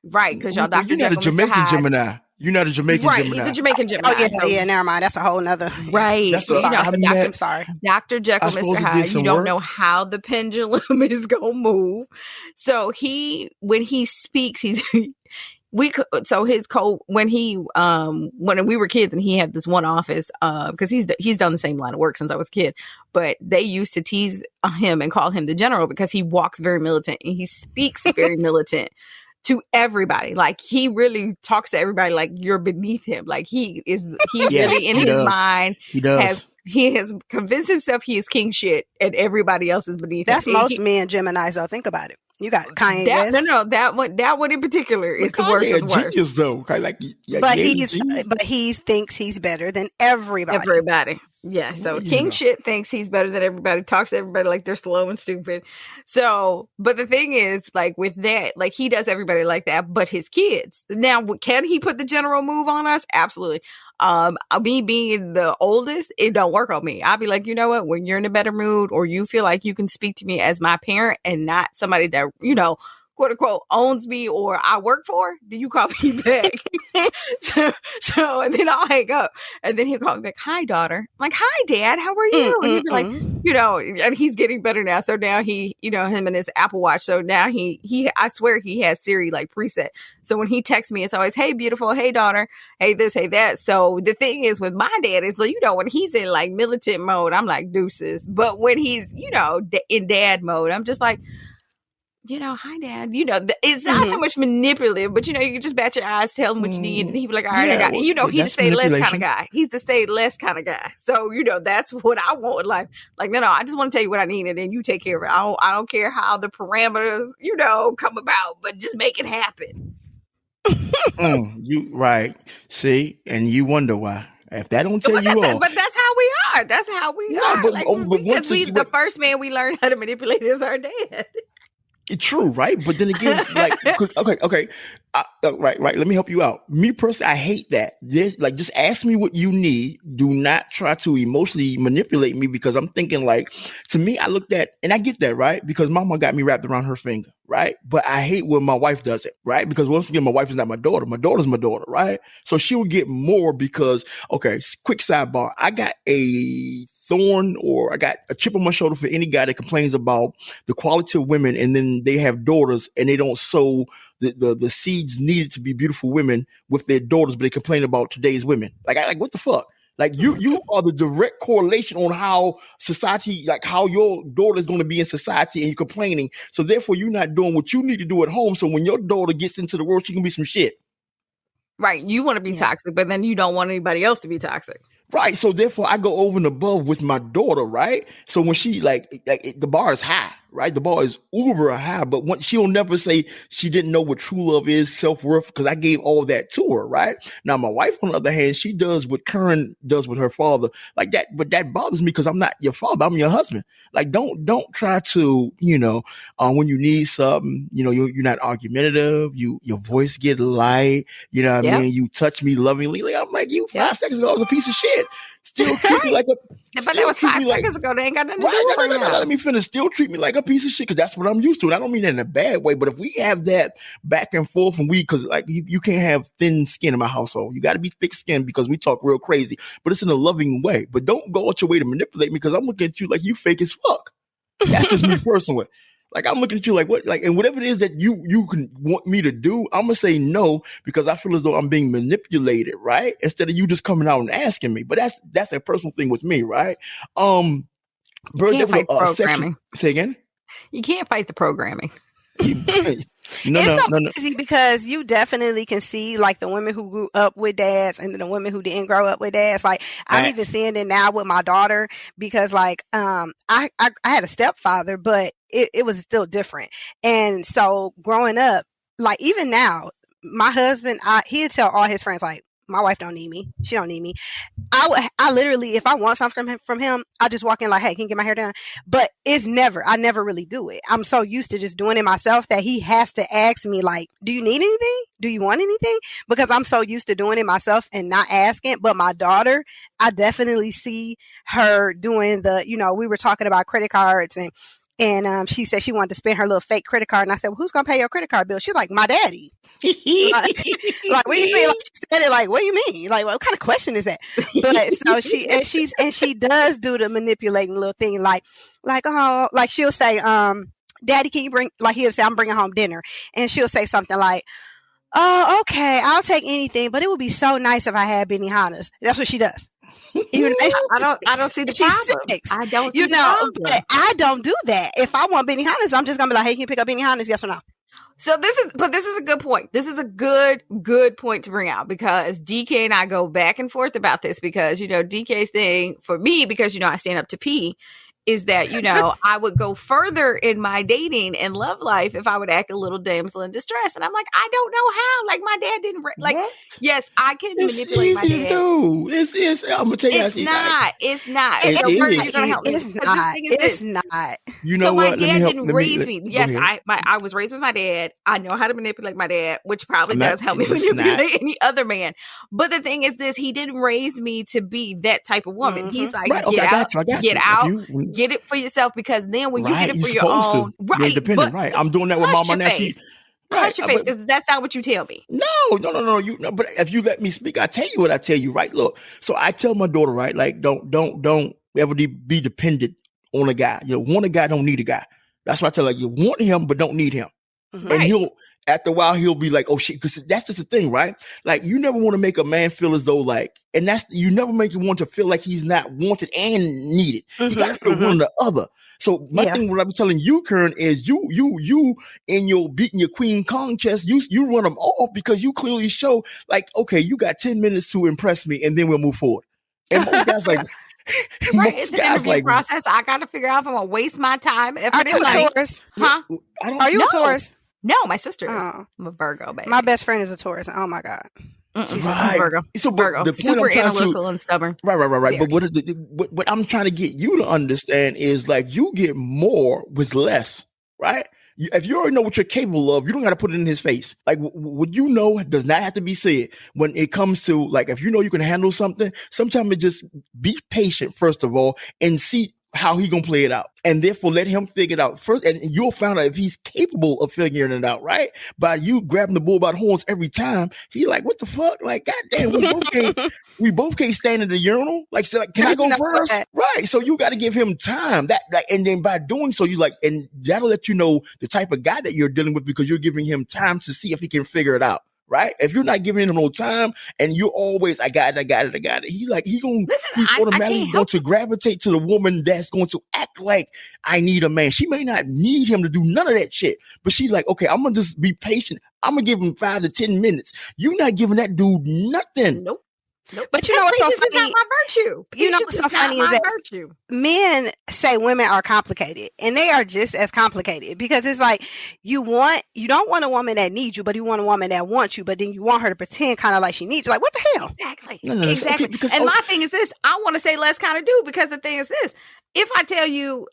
Right, because y'all Dr. You're not a Jamaican Gemini. You're not a Jamaican Gemini. Right, he's a Jamaican Gemini. Oh, yeah, never mind. That's a whole nother. Right. I'm sorry. Dr. Jekyll, Mr. Hyde, you don't know how the pendulum is going to move. So when he speaks, when we were kids and he had this one office, because he's done the same line of work since I was a kid, but they used to tease him and call him the general because he walks very militant and he speaks very militant to everybody. Like he really talks to everybody like you're beneath him. Like he really in his mind he has convinced himself he is king shit and everybody else is beneath him. That's most men Geminis though. Think about it. You got Kanye West. That one in particular is the worst of the worst. Genius though. But he thinks he's better than everybody. Everybody. Yeah. So king shit thinks he's better than everybody, talks to everybody like they're slow and stupid. So, but the thing is, like with that, like he does everybody like that, but his kids. Now, can he put the general move on us? Absolutely. Me being the oldest, it don't work on me. I'll be like, you know what? When you're in a better mood or you feel like you can speak to me as my parent and not somebody that, quote unquote owns me or I work for, then you call me back. so and then I'll hang up and then he'll call me back. Hi, daughter. I'm like, hi, Dad. How are you? And he'd be like, and he's getting better now. So now he, him and his Apple Watch. So now he I swear he has Siri like preset. So when he texts me, it's always, hey, beautiful. Hey, daughter. Hey, this, hey, that. So the thing is with my dad is, when he's in like militant mode, I'm like deuces. But when he's, in dad mode, I'm just like, hi, Dad. It's not so much manipulative, but you can just bat your eyes, tell him what you need, and he'd be like, all right, I got it. He's the say less kind of guy. He's the say less kind of guy. So, that's what I want in life. Like, no, I just want to tell you what I need, and then you take care of it. I don't care how the parameters, come about, but just make it happen. You right. See, and you wonder why. If that don't tell you off. But that's how we are. That's how we are. Because the first man we learned how to manipulate is our dad. It's true, right? But then again, okay. Right. Let me help you out. Me personally, I hate that. Just ask me what you need. Do not try to emotionally manipulate me because I'm thinking to me, I looked at, and I get that, right? Because mama got me wrapped around her finger, right? But I hate when my wife does it, right? Because once again, my wife is not my daughter. My daughter's my daughter, right? So she will get more because, okay, quick sidebar. I got a thorn or I got a chip on my shoulder for any guy that complains about the quality of women and then they have daughters and they don't sow the seeds needed to be beautiful women with their daughters, but they complain about today's women. Like what the fuck? Like you are the direct correlation on how society, like how your daughter is going to be in society and you're complaining. So therefore you're not doing what you need to do at home. So when your daughter gets into the world, she can be some shit. Right. You want to be toxic, but then you don't want anybody else to be toxic. Right. So therefore I go over and above with my daughter. Right. So when she the bar is high, right? The bar is uber high, but she'll never say she didn't know what true love is, self-worth, because I gave all that to her. Right. Now, my wife, on the other hand, she does what Karen does with her father like that. But that bothers me because I'm not your father. I'm your husband. Like, don't try to, when you need something, you're not argumentative. Your voice get light. You know what I mean? You touch me lovingly. Like, I'm like, you 5 seconds ago, I was a piece of shit. Still treat me like a. But that was 5 seconds ago. They ain't got nothing to do with it. No, let me finish. Still treat me like a piece of shit because that's what I'm used to. And I don't mean that in a bad way. But if we have that back and forth, and because like you can't have thin skin in my household. You got to be thick skinned because we talk real crazy. But it's in a loving way. But don't go out your way to manipulate me because I'm looking at you like you fake as fuck. That's just me personally. Like I'm looking at you like what, like, and whatever it is that you can want me to do, I'm gonna say no because I feel as though I'm being manipulated, right? Instead of you just coming out and asking me. But that's a personal thing with me, right? Byrd, there was a section. Say again. You can't fight the programming. No. Easy because you definitely can see like the women who grew up with dads and the women who didn't grow up with dads. Like I'm even seeing it now with my daughter because like I had a stepfather, but it was still different. And so growing up, like even now, my husband, he'd tell all his friends like, my wife don't need me. She don't need me. I literally, if I want something from him, I just walk in like, hey, can you get my hair done? But I never really do it. I'm so used to just doing it myself that he has to ask me like, do you need anything? Do you want anything? Because I'm so used to doing it myself and not asking. But my daughter, I definitely see her doing we were talking about credit cards and she said she wanted to spend her little fake credit card. And I said, well, who's going to pay your credit card bill? She's like, my daddy. Like, what do you mean? Like, she said it like, what do you mean? Like, what kind of question is that? But so she does do the manipulating little thing. Like, oh, like she'll say, daddy, can you bring, like he'll say, I'm bringing home dinner. And she'll say something like, oh, okay, I'll take anything, but it would be so nice if I had Benihanas. That's what she does. I don't see the problem. I don't see the problem. But I don't do that. If I want Benihanas, I'm just gonna be like, hey, can you pick up Benihanas? Yes or no? So this is a good point. This is a good point to bring out because DK and I go back and forth about this because, DK's thing for me, because, I stand up to P, is that, I would go further in my dating and love life if I would act a little damsel in distress. And I'm like, I don't know how. Like, my dad didn't, yes, I can manipulate my dad. It's I'm going to tell you. It's not. It's not. You know so what? My dad didn't raise me. Yes, I was raised with my dad. I know how to manipulate my dad, which probably does help me manipulate any other man. But the thing is this, he didn't raise me to be that type of woman. Mm-hmm. He's like, get out. Get it for yourself because then when you get it for your own, right? You're independent, right? I'm doing that with mama now. Hush your face, because that's not what you tell me. No. But if you let me speak, I tell you what I tell you, right? Look, so I tell my daughter, right? Like, don't ever be dependent on a guy. You want a guy, don't need a guy. That's what I tell her. You want him, but don't need him. Mm-hmm. And after a while, he'll be like, oh shit, because that's just the thing, right? Like, you never want to make a man feel as though you never make him want to feel like he's not wanted and needed. Mm-hmm, you gotta feel one or the other. So my thing, what I'm telling you, Karen, is you in your beating your Queen Kong chest, you run them off because you clearly show like, okay, you got 10 minutes to impress me and then we'll move forward. And most guys like, right, it's an interview process. I got to figure out if I'm gonna waste my time. Are you a Taurus? Huh? Are you a Taurus? No, my sister is. I'm a Virgo, baby. My best friend is a Taurus. Oh my God. She's a Virgo. So Virgo. The super analytical and stubborn. Right. Yeah. But what I'm trying to get you to understand is like you get more with less, right? If you already know what you're capable of, you don't got to put it in his face. Like what you know does not have to be said. When it comes to like, if you know you can handle something, sometimes it just be patient first of all and see how he gonna play it out, and therefore let him figure it out first, and you'll find out if he's capable of figuring it out, right? By you grabbing the bull by the horns every time, he like, what the fuck? Like, goddamn, we both can't stand in the urinal. Like, so, like, can I go first? Right. So you got to give him time. And then by doing so, you like, and that'll let you know the type of guy that you're dealing with, because you're giving him time to see if he can figure it out. Right? If you're not giving him no time and you're always, I got it. He's automatically going to gravitate to the woman that's going to act like I need a man. She may not need him to do none of that shit, but she's like, okay, I'm going to just be patient. I'm going to give him 5 to 10 minutes. You're not giving that dude nothing. Nope. But you know what's so funny? Is not my virtue. You know what's so funny is that virtue. Men say women are complicated, and they are just as complicated, because it's like you don't want a woman that needs you, but you want a woman that wants you, but then you want her to pretend kind of like she needs you. Like, what the hell? Exactly. No, exactly. Okay, my thing is this: I want to say let's kind of do, because the thing is this: if I tell you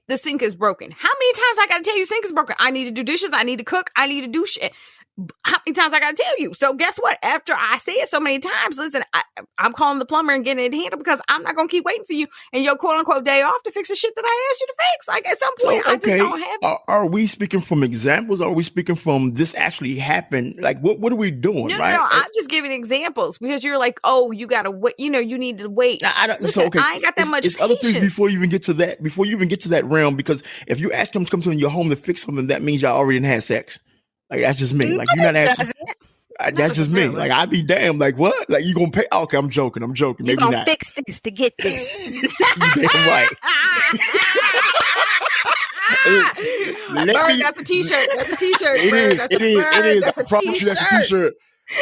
the sink is broken, how many times I got to tell you sink is broken? I need to do dishes. I need to cook. I need to do shit. How many times I gotta tell you? So guess what? After I say it so many times, listen, I'm calling the plumber and getting it handled, because I'm not gonna keep waiting for you and your quote unquote day off to fix the shit that I asked you to fix. Like, at some point, I just don't have it. Are we speaking from examples? Are we speaking from this actually happened? Like, what are we doing? No, right? No. I'm just giving examples, because you're like, oh, you gotta wait. You need to wait. Listen, I ain't got that much. It's other things before you even get to that. Before you even get to that realm, because if you ask him to come to your home to fix something, that means y'all already had sex. Like, that's just me. Like, you're not asking. That's just me. Like, I'd be damned. Like, what? Like, you gonna pay? Okay, I'm joking. Maybe you gonna not. Fix this to get this. You damn right. That's a t-shirt. That's a t-shirt. It is. I promise you, that's a t-shirt.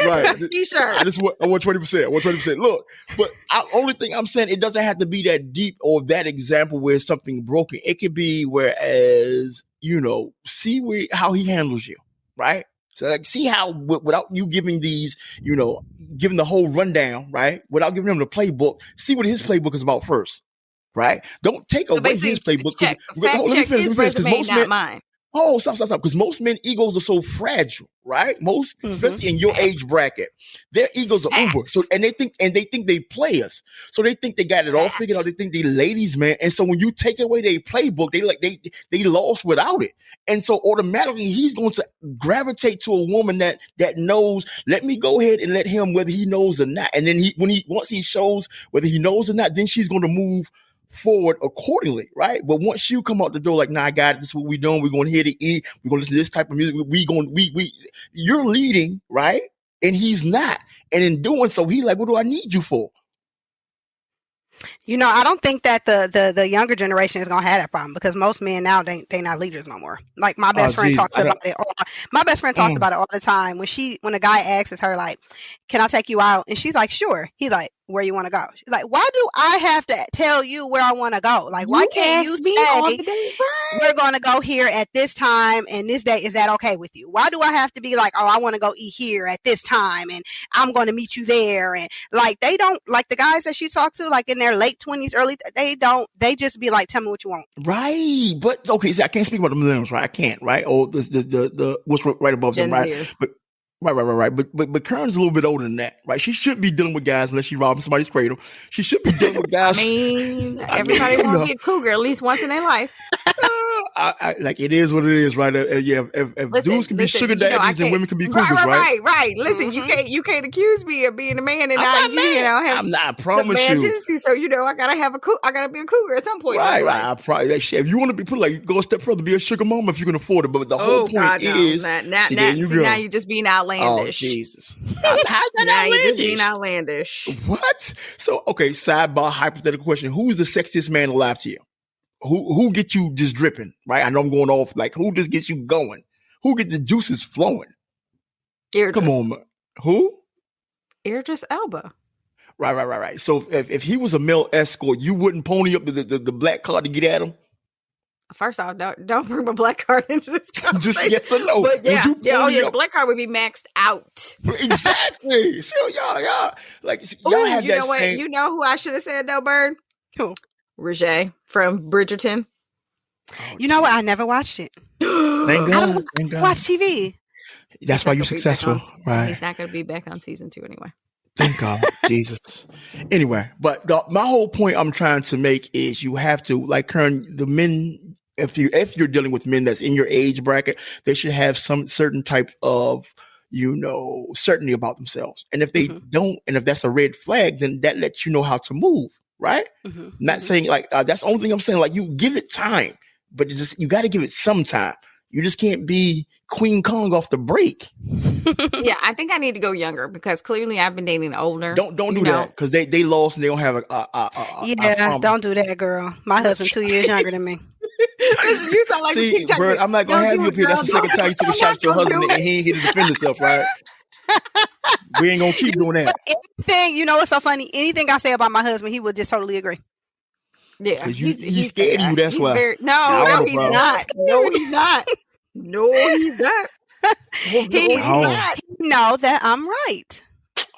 Right. That's a t-shirt. I want 20%. I want 20%. Look, but only thing I'm saying, it doesn't have to be that deep or that example where something broken. It could be whereas, see how he handles you. Right. So like, see how without you giving these, giving the whole rundown, right? Without giving him the playbook, see what his playbook is about first. Right. Don't take away his playbook. Check his resume, not mine. Oh, stop. Because most men egos are so fragile, right? Especially in your age bracket, their egos are uber. So, and they think they players. So they think they got it all figured out. They think they ladies, man. And so when you take away their playbook, they lost without it. And so automatically he's going to gravitate to a woman that knows, let me go ahead and let him, whether he knows or not. And then once he shows whether he knows or not, then she's going to move forward accordingly, right? But once you come out the door like, nah, I got it, this is what we're doing, we're going here to eat, we're going to listen to this type of music, you're leading, right? And he's not. And in doing so, he's like, what do I need you for? I don't think that the younger generation is gonna have that problem, because most men now they not leaders no more. Like, my best friend talks about it. My best friend talks about it all the time. When a guy asks her, like, "Can I take you out?" and she's like, "Sure." He's like, "Where you want to go?" She's like, "Why do I have to tell you where I want to go? Like, why can't you say we're going to go here at this time and this day? Is that okay with you? Why do I have to be like, oh, I want to go eat here at this time and I'm going to meet you there?" And like, they don't, like the guys that she talked to, like in their late 20s, early, they just be like, tell me what you want. Right. But okay, see, I can't speak about the millennials, right? I can't, right? Or the what's right above Gen them, right? Zers. But Right. But Karen's a little bit older than that, right? She should be dealing with guys unless she robbing somebody's cradle. She should be dealing with guys. Everybody wants to be a cougar at least once in their life. I like, it is what it is, right? If dudes can be sugar daddies, then women can be cougars, right? Right. Listen, you can't accuse me of being a man and I'm not. I promise you. Tendency, so I gotta be a cougar at some point. Right. I probably that shit. If you want to be put like, go a step further, be a sugar mama if you can afford it. But the whole point is, now you're just being outlandish. Oh Jesus! How's that now outlandish? You're just being outlandish. What? So okay, sidebar, hypothetical question: who's the sexiest man alive to you? Who gets you just dripping? Right? I know I'm going off. Like, who just gets you going? Who gets the juices flowing? Idris. Come on, man. Who? Idris Elba. Right. So if he was a male escort, you wouldn't pony up the black card to get at him? First off, don't bring my black card into this conversation. Just yes or no. But the black card would be maxed out. Exactly. So y'all like y'all have that same. You know who I should have said though, Byrd? Who? Roger from Bridgerton. You know what? I never watched it. Thank God. Watch TV. That's why you're successful, right? He's not going to be back on season 2 anyway. Thank God, Jesus. Anyway, but my whole point I'm trying to make is you have to, like, Kern, the men, if you're dealing with men that's in your age bracket, they should have some certain type of, certainty about themselves. And if they don't, and if that's a red flag, then that lets you know how to move, right? Not saying like that's the only thing I'm saying. Like, you give it time, but you got to give it some time. You just can't be Queen Kong off the break. Yeah, I think I need to go younger because clearly I've been dating older. Don't do that because they lost and they don't have a don't do that, girl. My husband's 2 years younger than me. You sound like See, Byrd, I'm not gonna have you up here. That's the second time you took a shot at your husband and he ain't here to defend himself, right? We ain't gonna keep doing that. Anything, you know what's so funny? Anything I say about my husband, he would just totally agree. Yeah, he's scared of you. That's why. No, he's not. No, he's not. No, he's not. He know that I'm right.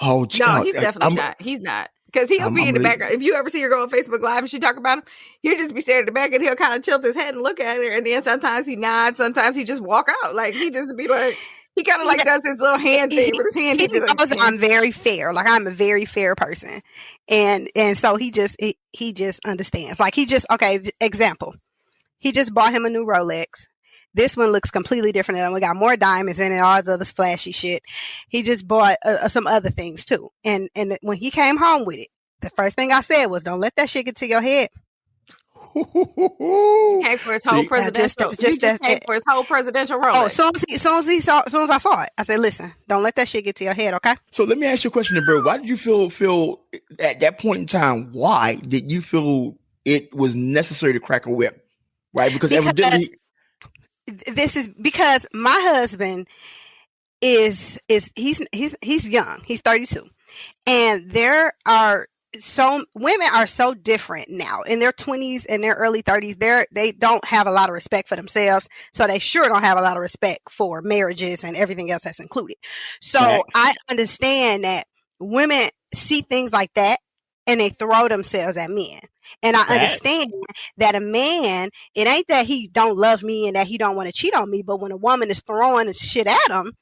Oh, no, he's definitely not. He's not. Because he'll be in the background. If you ever see her go on Facebook Live and she talk about him, he'll just be staring at the back and he'll kind of tilt his head and look at her. And then sometimes he nods. Sometimes he just walk out. Like, he just be like, he kind of like does his little hand thing with his hand. He knows I'm very fair. Like, I'm a very fair person. And so he just understands. Like, example. He just bought him a new Rolex. This one looks completely different. And we got more diamonds in it, all this other flashy shit. He just bought some other things too. And when he came home with it, the first thing I said was, don't let that shit get to your head. He came for his whole presidential. Came for his whole presidential role. Oh, as soon as I saw it, I said, listen, don't let that shit get to your head, okay? So let me ask you a question, Byrd. Why did you feel at that point in time? Why did you feel it was necessary to crack a whip? Right, because evidently. This is because my husband he's young. He's 32. And women are so different now in their 20s and their early 30s. They don't have a lot of respect for themselves. So they sure don't have a lot of respect for marriages and everything else that's included. So I understand that women see things like that and they throw themselves at men. And I understand that a man, it ain't that he don't love me and that he don't want to cheat on me, but when a woman is throwing shit at him,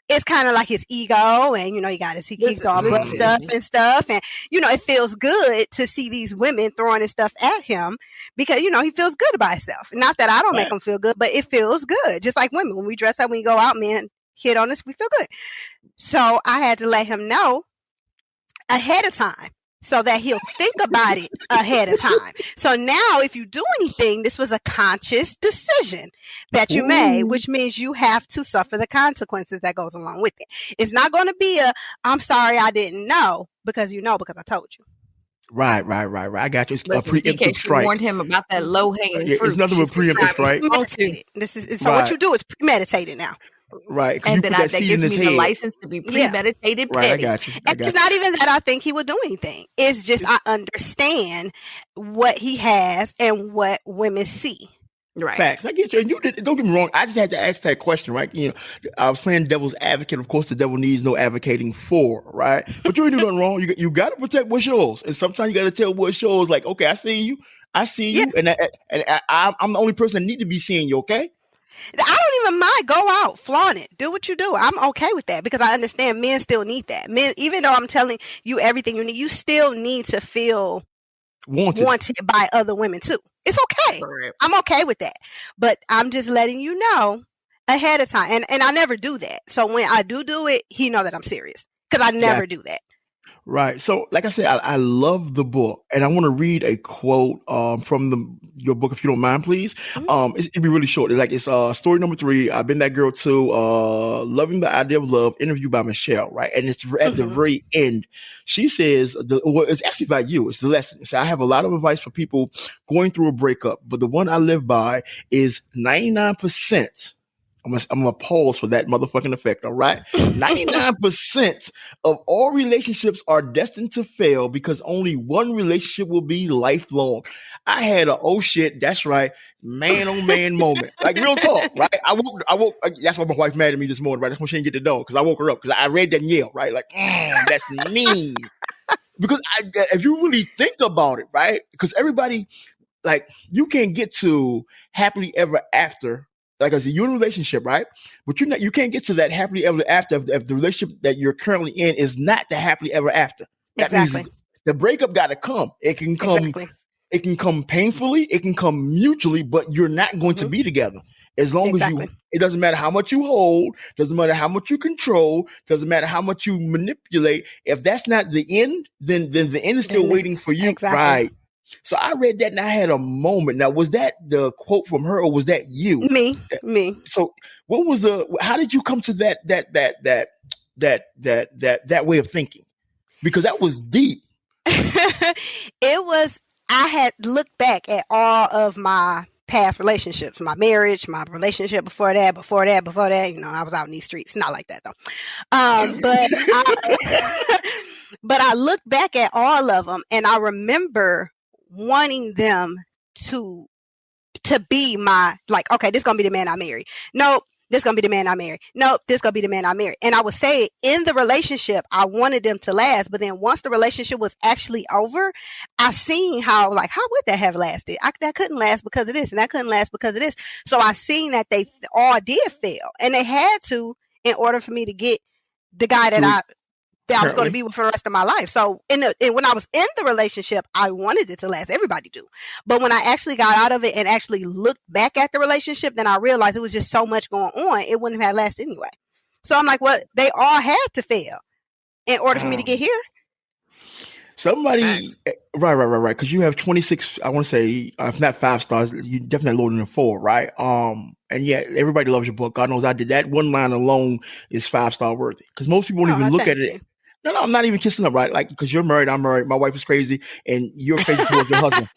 it's kind of like his ego, and he keeps all buffed up and stuff, and it feels good to see these women throwing this stuff at him because he feels good about himself. Not that I don't make him feel good, but it feels good. Just like women, when we dress up, when you go out, men hit on us, we feel good. So I had to let him know ahead of time, so that he'll think about it ahead of time. So now if you do anything, this was a conscious decision that you made, which means you have to suffer the consequences that goes along with it. It's not going to be I'm sorry I didn't know, because because I told you. Right. I got you. It's a preemptive strike. Warned him about that low-hanging fruit. It's nothing but preemptive strike. So what you do is premeditated now. Right. And then that gives me the license to be premeditated. Right, I got you. It's not even that I think he would do anything. It's just I understand what he has and what women see. Right. Facts. I get you. And don't get me wrong. I just had to ask that question, right? I was playing devil's advocate. Of course, the devil needs no advocating for, right? But you ain't do nothing wrong. You got to protect what's yours. And sometimes you got to tell what's yours. Like, okay, I see you. And I'm the only person that need to be seeing you, okay? I don't even mind. Go out, flaunt it, do what you do. I'm okay with that because I understand men still need that. Men, even though I'm telling you everything you need, you still need to feel wanted by other women too. It's okay. Right. I'm okay with that. But I'm just letting you know ahead of time. And I never do that. So when I do it, he know that I'm serious because I never do that. Right. So, like I said, I love the book, and I want to read a quote from your book, if you don't mind, please. Mm-hmm. It'd be really short. It's story number 3. I've been that girl too. Loving the Idea of Love, interviewed by Michelle. Right, and it's at the very end. She says, it's actually about you. It's the lesson. So I have a lot of advice for people going through a breakup, but the one I live by is 99%. I'm gonna pause for that motherfucking effect, all right? 99% of all relationships are destined to fail because only one relationship will be lifelong. I had a oh shit, that's right, man on man moment. Like real talk, right? I woke. That's why my wife mad at me this morning, right? That's when she didn't get the dog because I woke her up because I read that and yelled, right? Like, that's mean. Because if you really think about it, right? Because everybody, like, you can't get to happily ever after like I said, you're in a relationship, right? But you can't get to that happily ever after if the relationship that you're currently in is not the happily ever after. That means the breakup got to come. It can come. Exactly. It can come painfully. It can come mutually, but you're not going to be together as long as you. It doesn't matter how much you hold. Doesn't matter how much you control. Doesn't matter how much you manipulate. If that's not the end, then the end is still waiting for you. Exactly. Right. So I read that and I had a moment. Now, was that the quote from her or was that you? Me. So how did you come to that way of thinking? Because that was deep. I had looked back at all of my past relationships, my marriage, my relationship before that. You know, I was out in these streets. Not like that though. But I looked back at all of them and I remember wanting them to be my, like, okay, this is going to be the man I marry. Nope. This is going to be the man I marry. Nope. This is going to be the man I marry. And I would say in the relationship, I wanted them to last. But then once the relationship was actually over, I seen how would that have lasted? That couldn't last because of this. And that couldn't last because of this. So I seen that they all did fail. And they had to in order for me to get the guy that I was going to be with for the rest of my life. So when I was in the relationship, I wanted it to last. Everybody do. But when I actually got out of it and actually looked back at the relationship, then I realized it was just so much going on. It wouldn't have lasted anyway. So I'm like, well, they all had to fail in order for me to get here. Somebody, right. Because you have 26, I want to say, if not 5 stars, you definitely lower than 4, right? And yeah, everybody loves your book. God knows I did. That one line alone is 5-star worthy. Because most people won't even look at it. No, I'm not even kissing up, right? Like, because you're married, I'm married, my wife is crazy, and you're crazy towards your husband.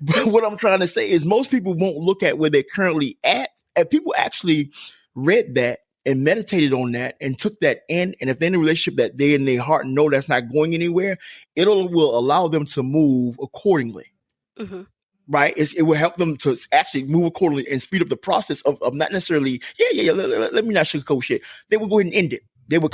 But what I'm trying to say is most people won't look at where they're currently at. If people actually read that and meditated on that and took that in, and if they're in a relationship that they in their heart know that's not going anywhere, will allow them to move accordingly. Mm-hmm. Right? It will help them to actually move accordingly and speed up the process of not necessarily, let me not sugarcoat shit. They will go ahead and end it. They were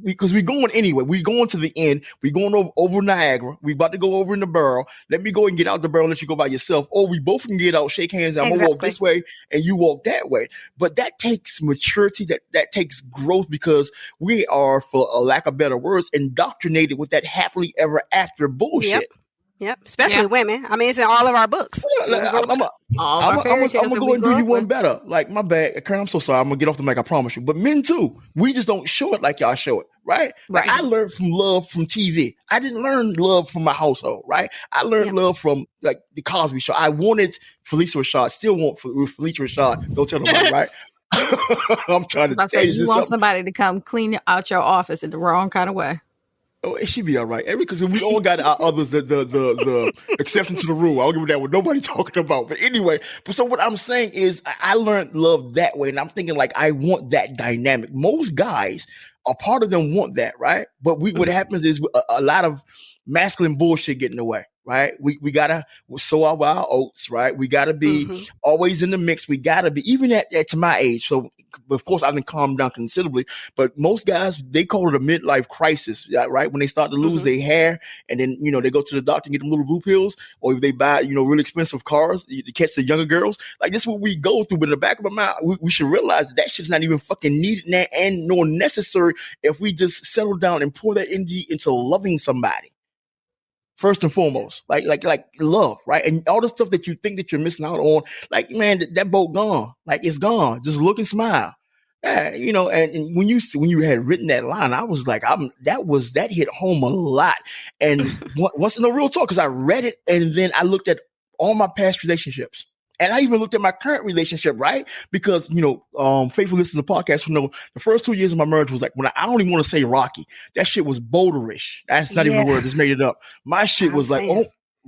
because we're going anyway. We're going to the end. We're going over Niagara. We about to go over in the barrel. Let me go and get out the barrel and let you go by yourself. Or we both can get out, shake hands. I'm gonna walk this way and you walk that way. But that takes maturity. That takes growth because we are, for a lack of better words, indoctrinated with that happily ever after bullshit. Yep. Especially women. I mean, it's in all of our books. I'm gonna go and do you one better. Like, my bad, Karen, I'm so sorry. I'm gonna get off the mic, I promise you. But men too, we just don't show it like y'all show it, right? Like, I learned from love from TV. I didn't learn love from my household, right? I learned love from like the Cosby Show. I wanted Felicia Rashad, still want Felicia Rashad. Don't tell nobody, right? I'm trying to tell you. You want somebody to come clean out your office in the wrong kind of way. Oh, it should be all right. Because we all got our others, the exception to the rule. I don't give a damn what nobody talking about. But anyway, so what I'm saying is I learned love that way. And I'm thinking like, I want that dynamic. Most guys, a part of them want that, right? But what happens is a lot of masculine bullshit get in the way. Right. We gotta sow our wild oats, right? We gotta be always in the mix. We gotta be, even at to my age. So of course I can calm down considerably, but most guys, they call it a midlife crisis, right? When they start to lose their hair and then, they go to the doctor and get them little blue pills, or if they buy, really expensive cars to catch the younger girls. Like, this is what we go through. But in the back of my mind, we should realize that shit's not even fucking needed and nor necessary if we just settle down and pour that energy into loving somebody. First and foremost, like love, right? And all the stuff that you think that you're missing out on, like, man, that boat gone, like, it's gone. Just look and smile, And when you had written that line, I was like, that hit home a lot. And once in a real talk, because I read it and then I looked at all my past relationships. And I even looked at my current relationship, right? Because, faithful listeners to the podcast will know the first 2 years of my marriage was like, when I don't even want to say rocky. That shit was boulderish. That's not even a word. Just made it up. My shit was like, oh,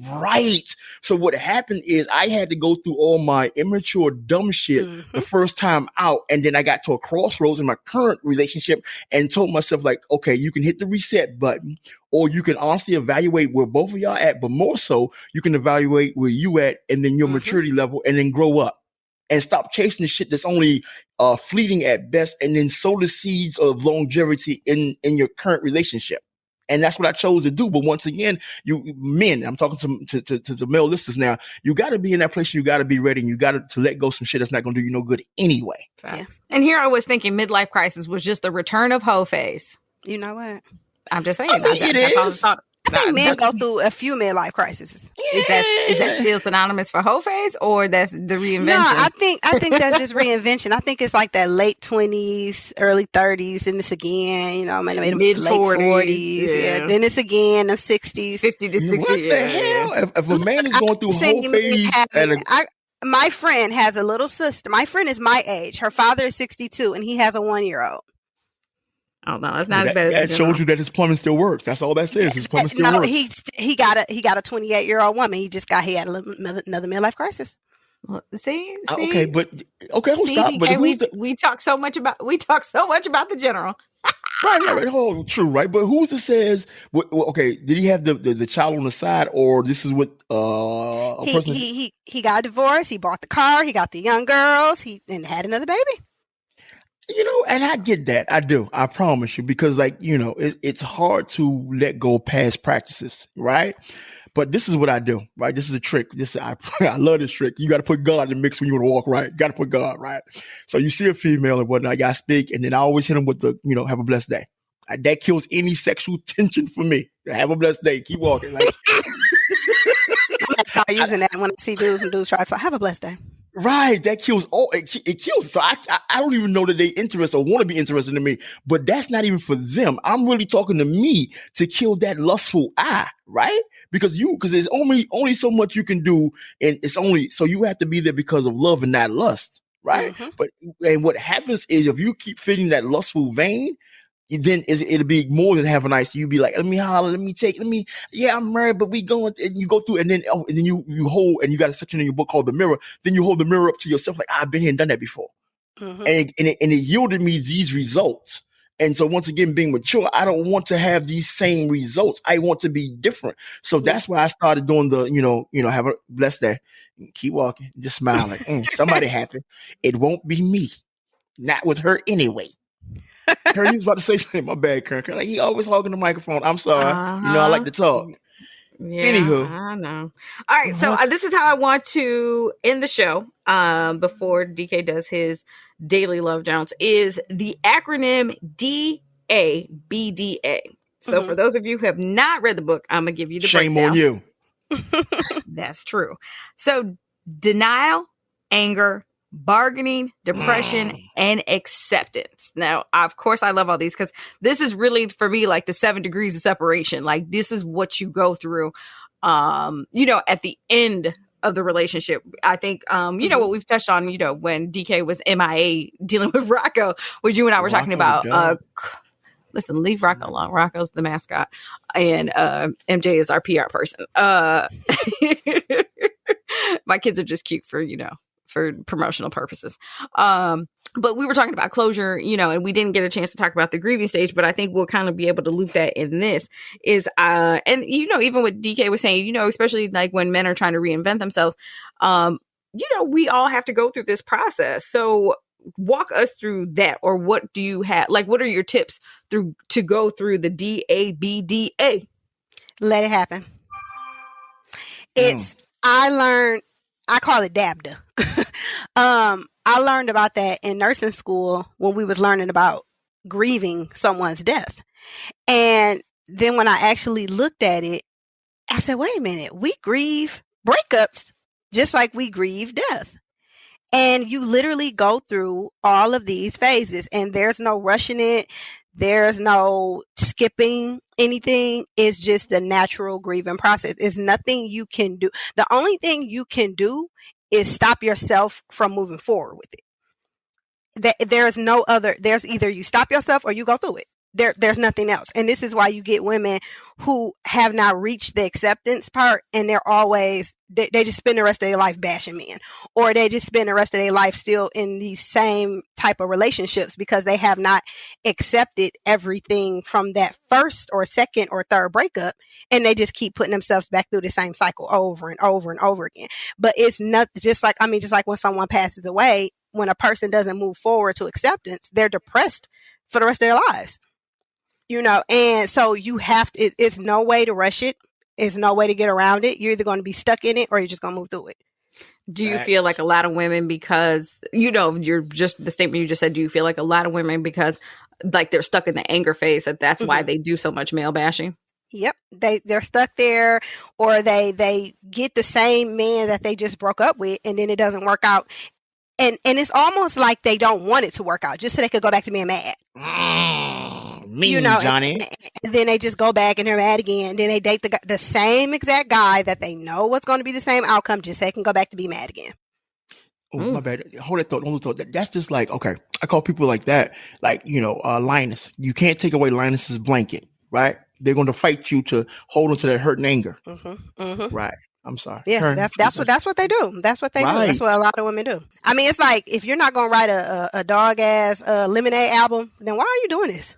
right. So what happened is I had to go through all my immature, dumb shit the first time out. And then I got to a crossroads in my current relationship and told myself, like, okay, you can hit the reset button, or you can honestly evaluate where both of y'all at, but more so you can evaluate where you at and then your maturity level, and then grow up and stop chasing the shit that's only fleeting at best, and then sow the seeds of longevity in your current relationship. And that's what I chose to do. But once again, you men, I'm talking to the male listeners now, you got to be in that place. You got to be ready. And you got to let go some shit that's not going to do you no good anyway. Yeah. And here I was thinking midlife crisis was just the return of hoe phase. You know what? I'm just saying. I mean, That's all I thought. I think men go through a few midlife crises. Is that still synonymous for hoe phase, or that's the reinvention? No, I think that's just reinvention. I think it's like that late 20s, early 30s, and it's again, maybe mid late 40s. Yeah. Then it's again the 60s. 50 to 60. What the hell? If a man is going through hoe phase my friend has a little sister. My friend is my age. Her father is 62 and he has a 1-year-old. Oh no, that's not as bad as that shows you that his plumbing still works. That's all that says. His plumbing still works. He got a 28-year-old woman. He had another midlife crisis. Well, see. Okay, hold stop. But we talk so much about the general. right. Oh, true, right? But who's that says? Okay, did he have the child on the side, or this is what a person? He got divorced. He bought the car. He got the young girls. And had another baby. And I get that. I do. I promise you, because it's hard to let go past practices, right? But this is what I do, right? This is a trick. I love this trick. You got to put God in the mix when you want to walk right. You got to put God, right? So you see a female and whatnot, y'all speak, and then I always hit them with the, have a blessed day. That kills any sexual tension for me. Have a blessed day. Keep walking. Like, I start using that when I see dudes and dudes try to have a blessed day. Right, that kills all. It kills. So I don't even know that they interested or want to be interested in me. But that's not even for them. I'm really talking to me to kill that lustful eye, right? Because there's only so much you can do, and it's only so you have to be there because of love and not lust, right? Mm-hmm. And what happens is if you keep feeding that lustful vein, then it'll be more than have a nice. You be like, let me holler, I'm married, but we going, and you go through, and then you hold, and you got a section in your book called The Mirror. Then you hold the mirror up to yourself, like I've been here and done that before, mm-hmm. and it yielded me these results. And so once again, being mature, I don't want to have these same results. I want to be different. So that's why I started doing the, have a blessed day, keep walking, just smile like somebody happy. It won't be me, not with her anyway. Karen, you was about to say something. My bad, Karen. Like he always hogging the microphone. I'm sorry. I like to talk. Yeah, anywho, I know. All right, so this is how I want to end the show. Before DK does his daily love journals, is the acronym DABDA. So for those of you who have not read the book, I'm gonna give you the shame breakdown. on you. That's true. So denial, anger, bargaining, depression, and acceptance. Now, of course, I love all these because this is really, for me, like the 7 degrees of separation. Like this is what you go through, at the end of the relationship. I think, what we've touched on, when DK was MIA dealing with Rocko, which you and I were talking about. Listen, leave Rocko alone. Rocko's the mascot, and MJ is our PR person. My kids are just cute for promotional purposes. But we were talking about closure, and we didn't get a chance to talk about the grieving stage, but I think we'll kind of be able to loop that in this is, and even what DK was saying, especially like when men are trying to reinvent themselves, we all have to go through this process. So walk us through that, or what do you have? Like, what are your tips to go through the DABDA? Let it happen. I call it DABDA. I learned about that in nursing school when we was learning about grieving someone's death. And then when I actually looked at it, I said, wait a minute, we grieve breakups just like we grieve death. And you literally go through all of these phases, and there's no rushing it. There's no skipping anything. It's just the natural grieving process. It's nothing you can do. The only thing you can do is stop yourself from moving forward with it. There's either you stop yourself or you go through it. There's nothing else. And this is why you get women who have not reached the acceptance part, and they're always, they just spend the rest of their life bashing men, or they just spend the rest of their life still in these same type of relationships because they have not accepted everything from that first or second or third breakup. And they just keep putting themselves back through the same cycle over and over and over again. But it's not just like when someone passes away, when a person doesn't move forward to acceptance, they're depressed for the rest of their lives. And so you have to, it's no way to rush it. It's no way to get around it. You're either going to be stuck in it or you're just going to move through it. Do you feel like a lot of women, because, you're just, the statement you just said, do you feel like a lot of women, because like they're stuck in the anger phase, that's why they do so much male bashing? Yep. They're stuck there, or they get the same man that they just broke up with, and then it doesn't work out. And it's almost like they don't want it to work out just so they could go back to being mad. Johnny. And then they just go back and they're mad again. Then they date the same exact guy that they know what's going to be the same outcome, just so they can go back to be mad again. Oh, my bad. Hold that thought. Hold that thought. That's just like, okay, I call people like that, like, Linus. You can't take away Linus's blanket, right? They're going to fight you to hold on to that hurt and anger. Right. I'm sorry. Yeah, that's what they do. That's what they do. That's what a lot of women do. I mean, it's like, if you're not going to write a dog ass Lemonade album, then why are you doing this?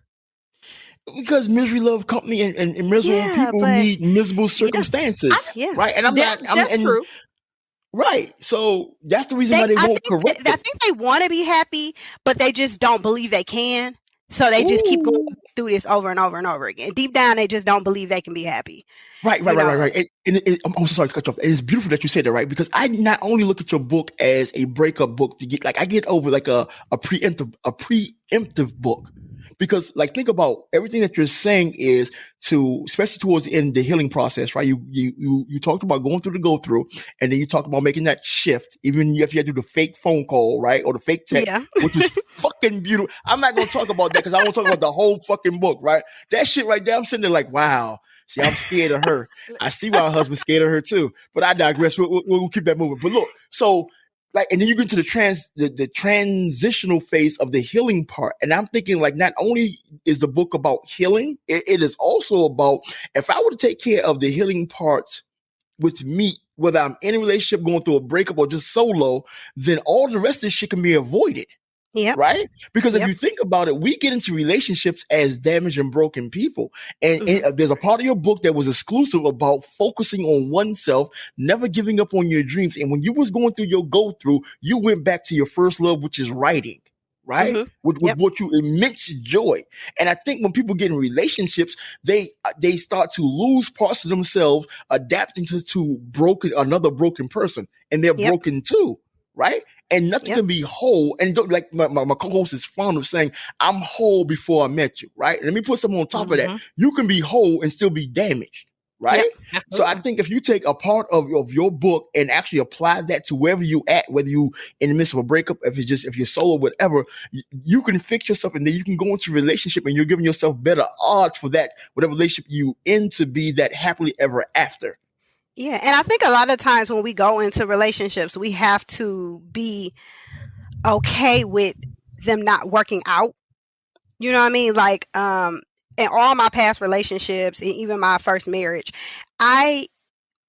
Because misery love company, and miserable people need miserable circumstances. Right. And that's true. Right. So that's the reason why they won't correct it. I think they want to be happy, but they just don't believe they can. So they just keep going through this over and over and over again. Deep down, they just don't believe they can be happy. Right. I'm so sorry to cut you off. It's beautiful that you said that, right? Because I not only look at your book as a breakup book to get, like, I get over like a preemptive book. Because, like, think about everything that you're saying is to, especially towards the end, the healing process, right? You talked about going through the go through, and then you talked about making that shift, even if you had to do the fake phone call, right? Or the fake text, which is fucking beautiful. I'm not going to talk about that because I want to talk about the whole fucking book, right? That shit right there, I'm sitting there like, wow. See, I'm scared of her. I see why her husband's scared of her too. But I digress. We'll keep that moving. But look, so, like, and then you get into the transitional phase of the healing part. And I'm thinking, like, not only is the book about healing, it is also about, if I were to take care of the healing part with me, whether I'm in a relationship, going through a breakup, or just solo, then all the rest of this shit can be avoided. Yeah. Right? Because if you think about it, we get into relationships as damaged and broken people. And there's a part of your book that was exclusive about focusing on oneself, never giving up on your dreams. And when you was going through your go through, you went back to your first love, which is writing. Right? With what you immense joy. And I think when people get in relationships, they start to lose parts of themselves, adapting to another broken person. And they're broken too. Right? And nothing can be whole. And like my co-host is fond of saying, I'm whole before I met you, right? Let me put something on top of that. You can be whole and still be damaged, right? So I think if you take a part of your book and actually apply that to wherever you at, whether you in the midst of a breakup, if you're solo, whatever, you can fix yourself, and then you can go into a relationship, and you're giving yourself better odds for that, whatever relationship you in to be that happily ever after. Yeah. And I think a lot of times when we go into relationships, we have to be okay with them not working out. You know what I mean? Like, in all my past relationships, and even my first marriage, I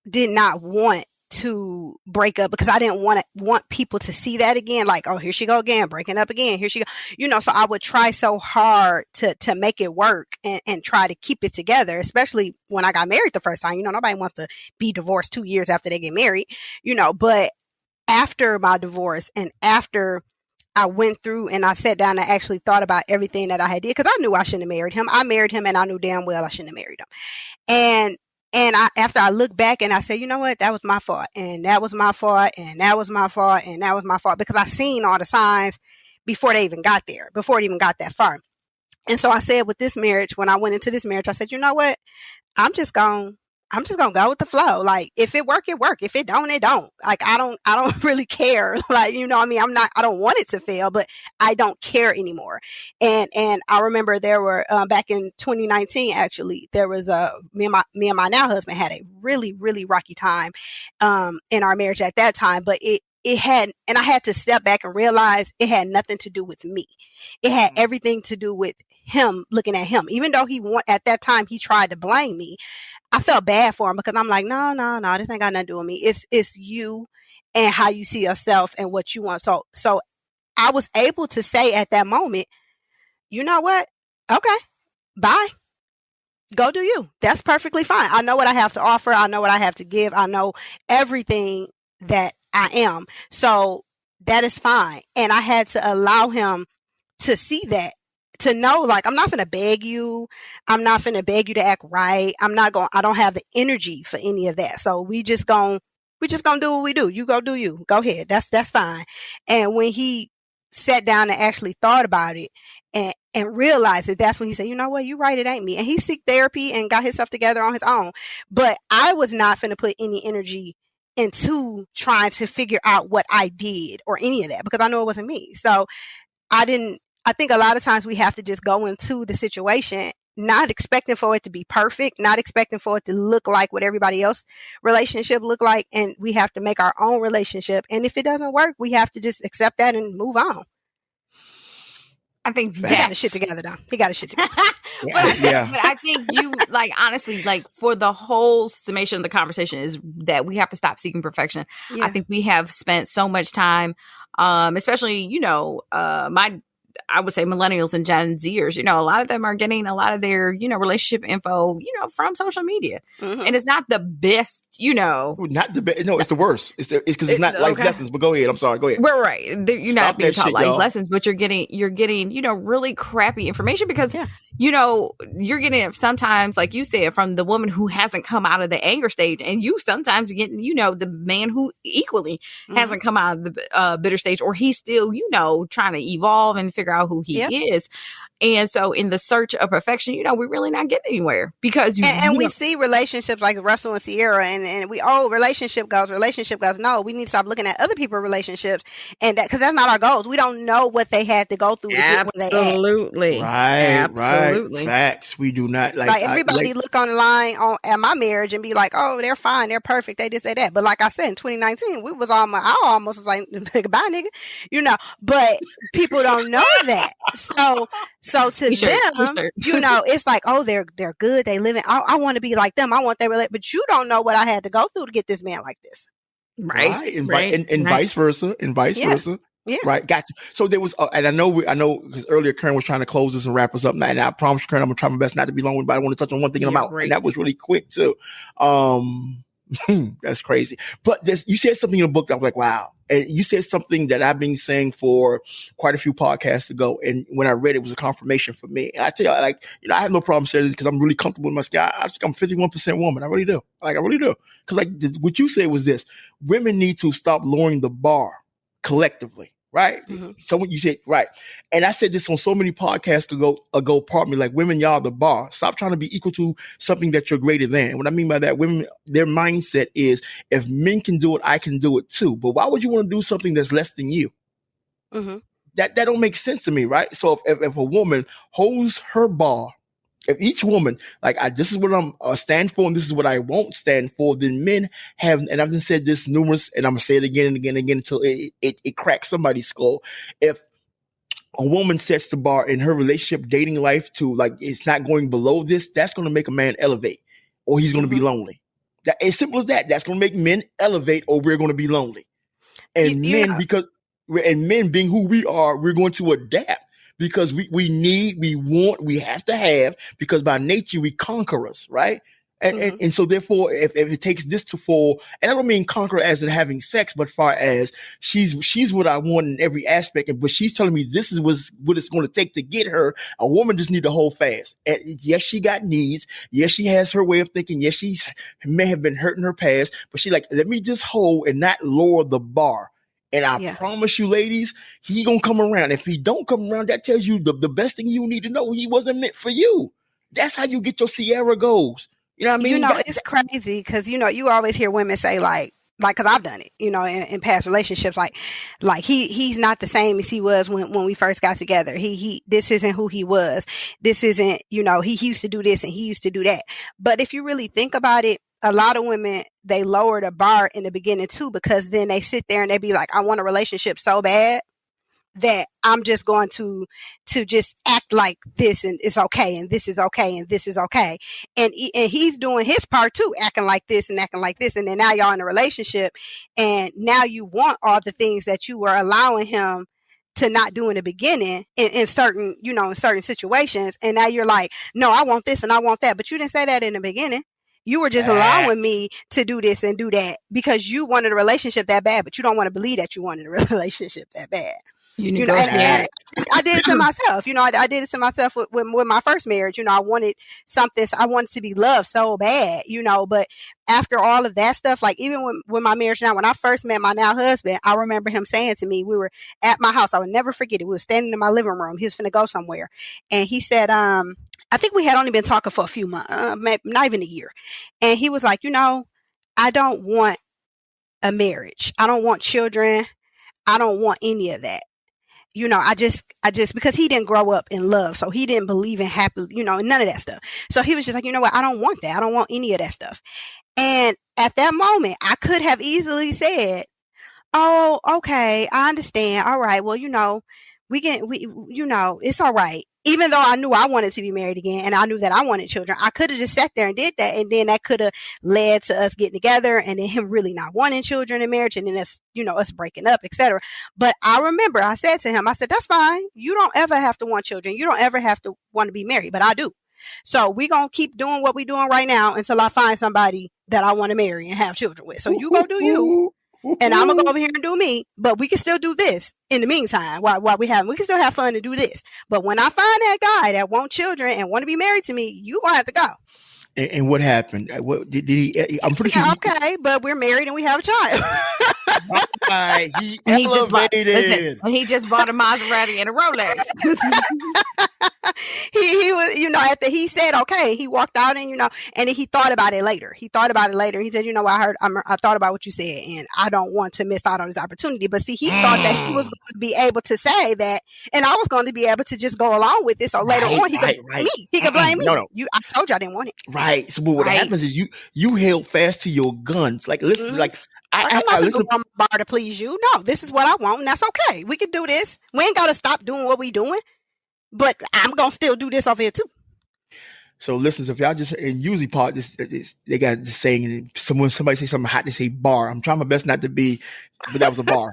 did not want to break up because I didn't want people to see that again. Like, oh, here she go again, breaking up again. Here she go. So I would try so hard to make it work and try to keep it together, especially when I got married the first time. Nobody wants to be divorced 2 years after they get married, but after my divorce and after I went through and I sat down and actually thought about everything that I had did, because I knew I shouldn't have married him. I married him and I knew damn well I shouldn't have married him. And after I look back and I say, you know what, that was my fault. And that was my fault. And that was my fault. And that was my fault, because I seen all the signs before they even got there, before it even got that far. And so I said with this marriage, when I went into this marriage, I said, you know what, I'm just going to go with the flow. Like, if it work, it work. If it don't, it don't. Like, I don't really care. Like, I don't want it to fail, but I don't care anymore. And I remember there were, back in 2019, actually, there was me and my now husband had a really, really rocky time, in our marriage at that time, but I had to step back and realize it had nothing to do with me. It had everything to do with him, looking at him. Even though at that time he tried to blame me, I felt bad for him, because I'm like, no, this ain't got nothing to do with me. It's you and how you see yourself and what you want. So I was able to say at that moment, you know what? Okay, bye. Go do you. That's perfectly fine. I know what I have to offer. I know what I have to give. I know everything that I am. So that is fine. And I had to allow him to see that to know, like, I'm not going to beg you. I'm not going to beg you to act right. I don't have the energy for any of that. So we just going to do what we do. You go do you. Go ahead. That's fine. And when he sat down and actually thought about it and realized it, that's when he said, you know what, you're right, it ain't me. And he seeked therapy and got himself together on his own. But I was not going to put any energy into trying to figure out what I did or any of that, because I know it wasn't me. So I think a lot of times we have to just go into the situation not expecting for it to be perfect, not expecting for it to look like what everybody else relationship look like. And we have to make our own relationship. And if it doesn't work, we have to just accept that and move on. I think he got his shit together, though. He got his shit together. But I think you, like, honestly, like, for the whole summation of the conversation is that we have to stop seeking perfection. Yeah. I think we have spent so much time, especially, I would say millennials and Gen Zers, a lot of them are getting a lot of their, relationship info, from social media. Mm-hmm. And it's not the best, Not the best. No, it's the worst. It's because it's not life lessons, but go ahead. I'm sorry. Go ahead. We're right. You're not being taught life lessons, but you're getting, really crappy information because, you're getting it sometimes, like you said, from the woman who hasn't come out of the anger stage. And you sometimes getting, the man who equally hasn't come out of the bitter stage, or he's still, trying to evolve and figure out who he is. And so in the search of perfection, we're really not getting anywhere because we see relationships like Russell and Sierra and we relationship goals. No, we need to stop looking at other people's relationships, and that, because that's not our goals. We don't know what they had to go through to get where they at. Right. Facts. We do not like everybody look online at my marriage and be like, oh, they're fine, they're perfect, they just say that. But like I said, in 2019, I almost was like, goodbye, nigga, but people don't know that. So to them, it's like, oh, they're good. They live in, I want to be like them. I want their relationship, but you don't know what I had to go through to get this man like this. Right. And vice versa. Yeah. Right. Gotcha. So there was, and I know because earlier Karen was trying to close this and wrap us up. And I promise Karen, I'm going to try my best not to be long, but I want to touch on one thing about, and that was really quick too. That's crazy. But you said something in the book that I was like, wow. And you said something that I've been saying for quite a few podcasts ago. And when I read it, was a confirmation for me. And I tell you, I have no problem saying this because I'm really comfortable in my skin. I think I'm 51% woman. I really do. I really do. Because what you said was this: women need to stop lowering the bar collectively. Right. Mm-hmm. So you said, right. And I said this on so many podcasts ago, pardon me, like, women, y'all the bar. Stop trying to be equal to something that you're greater than. And what I mean by that, women, their mindset is, if men can do it, I can do it too. But why would you want to do something that's less than you? Mm-hmm. That don't make sense to me. Right. So if a woman holds her bar, if each woman, this is what I'm stand for and this is what I won't stand for, then men have, and I've said this numerous, and I'm going to say it again and again and again until it cracks somebody's skull. If a woman sets the bar in her relationship, dating life to it's not going below this, that's going to make a man elevate, or he's going to be lonely. That, as simple as that. That's going to make men elevate, or we're going to be lonely. And men being who we are, we're going to adapt. Because we have to have, because by nature we conquerors, right? And so therefore, if it takes this to fall, and I don't mean conquer as in having sex, but far as she's what I want in every aspect, but she's telling me this is what it's going to take to get her. A woman just need to hold fast. And yes, she got needs. Yes, she has her way of thinking. Yes, she may have been hurt in her past, but she let me just hold and not lower the bar. And I promise you, ladies, he gonna come around. If he don't come around, that tells you the best thing you need to know. He wasn't meant for you. That's how you get your Sierra goals. You know what I mean? It's crazy because, you always hear women say because I've done it, in past relationships, he's not the same as he was when we first got together. This isn't who he was. This isn't, he used to do this and he used to do that. But if you really think about it, a lot of women, they lower the bar in the beginning too, because then they sit there and they be like, I want a relationship so bad that I'm just going to just act like this and it's okay and this is okay and this is okay. And he's doing his part too, acting like this and acting like this. And then now y'all in a relationship and now you want all the things that you were allowing him to not do in the beginning in certain, in certain situations. And now you're like, no, I want this and I want that. But you didn't say that in the beginning. You were just allowing me to do this and do that because you wanted a relationship that bad, but you don't want to believe that you wanted a relationship that bad. You know, and I did it to myself. You know, I did it to myself with my first marriage. You know, I wanted something. I wanted to be loved so bad. You know, but after all of that stuff, like even with my marriage now, when I first met my now husband, I remember him saying to me, we were at my house. I would never forget it. We were standing in my living room. He was finna go somewhere, and he said, I think we had only been talking for a few months, not even a year, and he was like, you know, I don't want a marriage. I don't want children. I don't want any of that. You know, I just, because he didn't grow up in love. So he didn't believe in happy, you know, none of that stuff. So he was just like, you know what? I don't want that. I don't want any of that stuff. And at that moment, I could have easily said, oh, okay, I understand. All right. Well, you know, you know, it's all right. Even though I knew I wanted to be married again and I knew that I wanted children, I could have just sat there and did that. And then that could have led to us getting together and then him really not wanting children in marriage and then us, you know, us breaking up, etc. But I remember I said to him, I said, that's fine. You don't ever have to want children. You don't ever have to want to be married, but I do. So we're going to keep doing what we're doing right now until I find somebody that I want to marry and have children with. So you go do you. And I'm going to go over here and do me, but we can still do this in the meantime while we can still have fun and do this. But when I find that guy that wants children and want to be married to me, you going to have to go. And what happened? What did he? I'm pretty sure. Okay, but we're married and we have a child. Right, he elevated. He just bought a Maserati and a Rolex. He was, you know, after he said okay, he walked out and, you know, and he thought about it later. He thought about it later. He said, you know, I thought about what you said and I don't want to miss out on this opportunity. But see, he thought that he was going to be able to say that and I was going to be able to just go along with it. So later on, he could blame me. He could blame me. No. I told you I didn't want it. Right. So what happens is you held fast to your guns. Like, listen, like, I'm not going to go on my bar to please you. No, this is what I want, and that's okay. We can do this. We ain't got to stop doing what we doing, but I'm going to still do this over here, too. So listen, so if y'all just, and usually part this they got this saying, and somebody say something hot, they say bar. I'm trying my best not to be, but that was a bar.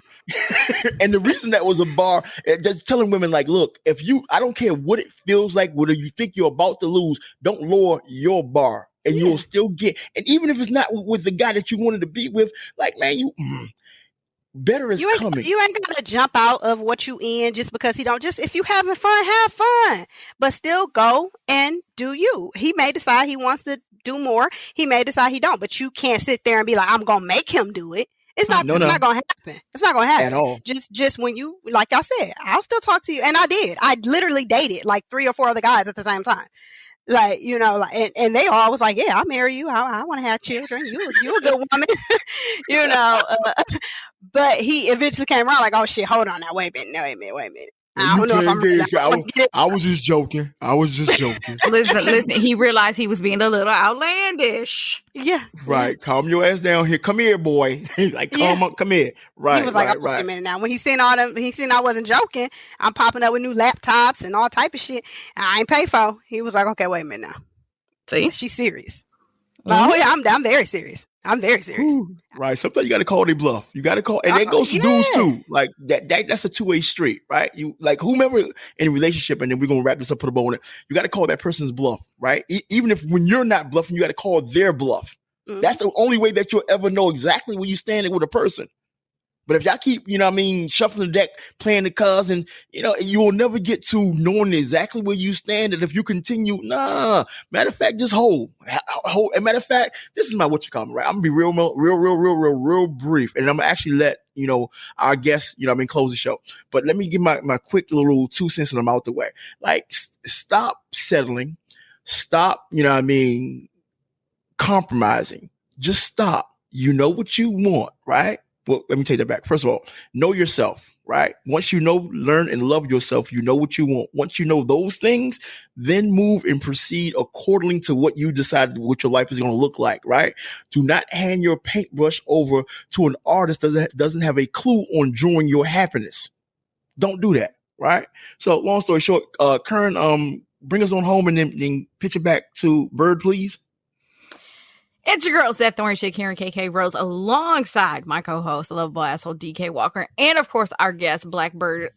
And the reason that was a bar, just telling women like, look, I don't care what it feels like, whether you think you're about to lose, don't lower your bar. And you'll still get, and even if it's not with the guy that you wanted to be with, like, man, better is coming. You ain't gotta jump out of what you in just because he don't. Just if you having fun, have fun, but still go and do you. He may decide he wants to do more. He may decide he don't, but you can't sit there and be like, I'm gonna make him do it. It's not gonna happen. It's not gonna happen at all. Just when you, like I said, I'll still talk to you, and I did. I literally dated like 3 or 4 other guys at the same time. Like, you know, like, and they all was like, yeah, I'll marry you. I want to have children. You a good woman, you know. But he eventually came around like, oh shit, hold on now, wait a minute. I don't know if I was just joking. Listen. He realized he was being a little outlandish. Yeah. Right. Calm your ass down here. Come here, boy. Like, come here. Right. He was like, wait a minute now. When he seen I wasn't joking, I'm popping up with new laptops and all type of shit I ain't pay for. He was like, okay, wait a minute now. See? She's serious. Like, oh yeah, I'm very serious. I'm very serious. Ooh, right. Sometimes you got to call their bluff. You got to call, and that goes to dudes too. Like that's a 2-way street, right? You like whomever in a relationship, and then we're gonna wrap this up, put a bow on it. You got to call that person's bluff, right? Even if when you're not bluffing, you got to call their bluff. Mm-hmm. That's the only way that you'll ever know exactly where you stand with a person. But if y'all keep, you know what I mean, shuffling the deck, playing the cards, and, you know, you will never get to knowing exactly where you stand. And if you continue, matter of fact, just hold. And matter of fact, this is my what you call me, right? I'm going to be real brief. And I'm going to actually let, you know, our guests, you know what I mean, close the show. But let me give my quick little 2 cents and I'm out the way. Like, stop settling. Stop, you know what I mean, compromising. Just stop. You know what you want, right? Well, let me take that back. First of all, know yourself, right? Once you learn and love yourself, you know what you want. Once you know those things, then move and proceed according to what you decide what your life is going to look like, right? Do not hand your paintbrush over to an artist that doesn't have a clue on drawing your happiness. Don't do that, right? So long story short, Kern, bring us on home and then pitch it back to Byrd, please. It's your girls, that Thorny Chic here in KK Rose, alongside my co-host, Lovable Asshole DK Walker, and of course our guest, BlackByrd,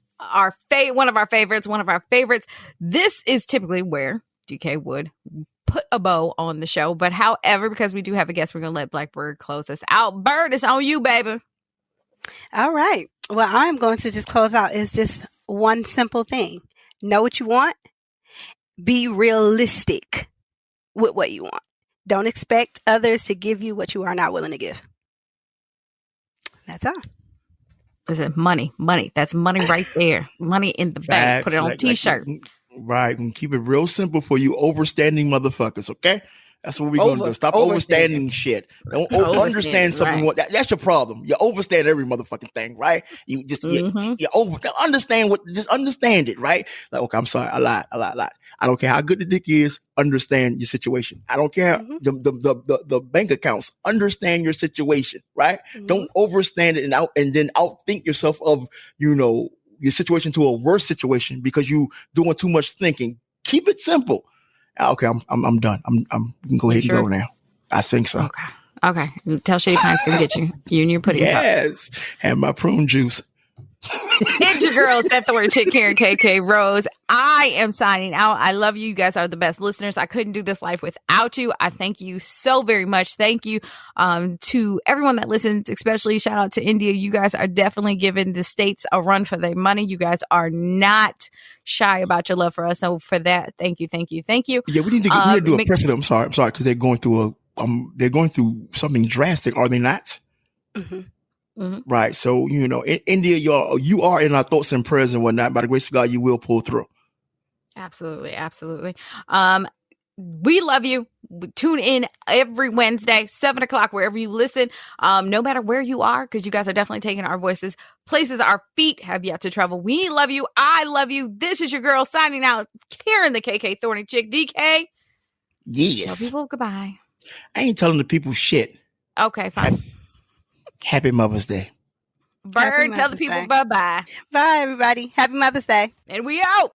one of our favorites. This is typically where DK would put a bow on the show, but however, because we do have a guest, we're gonna let BlackByrd close us out. Byrd, it's on you, baby. All right. Well, I'm going to just close out. It's just one simple thing. Know what you want. Be realistic with what you want. Don't expect others to give you what you are not willing to give. That's all. Listen, money. That's money right there. Money in the bank. Put it on a t-shirt. Right. And keep it real simple for you overstanding motherfuckers, okay? That's what we're going to do. Stop overstanding shit. Don't understand something. Right. That's your problem. You overstand every motherfucking thing, right? You just you understand just understand it, right? Like, okay, I'm sorry, I lied. I don't care how good the dick is. Understand your situation. I don't care the bank accounts. Understand your situation, right? Don't overstand it and then outthink yourself of your situation to a worse situation because you doing too much thinking. Keep it simple. Okay, I'm done. We can go ahead and go now. I think so. Okay. Tell Shady Pines can get you. You and your pudding cup. Yes. Have my prune juice. It's your girls, that Thorny Chic, Karen KK Rose. I am signing out. I love you. You guys are the best listeners. I couldn't do this life without you. I thank you so very much. Thank you to everyone that listens, especially shout out to India. You guys are definitely giving the states a run for their money. You guys are not shy about your love for us. So for that, thank you. Yeah, we need to do a prayer for them. I'm sorry, because they're going through something drastic, are they not? Mm-hmm. Right. So, in India, you are in our thoughts and prayers and whatnot. By the grace of God, you will pull through. Absolutely. We love you. Tune in every Wednesday, 7:00, wherever you listen, no matter where you are, because you guys are definitely taking our voices places our feet have yet to travel. We love you. I love you. This is your girl signing out, Karen the KK Thorny Chic. DK. Yes. Tell people goodbye. I ain't telling the people shit. Okay, fine. Happy Mother's Day. Byrd, tell the people bye-bye. Bye, everybody. Happy Mother's Day. And we out.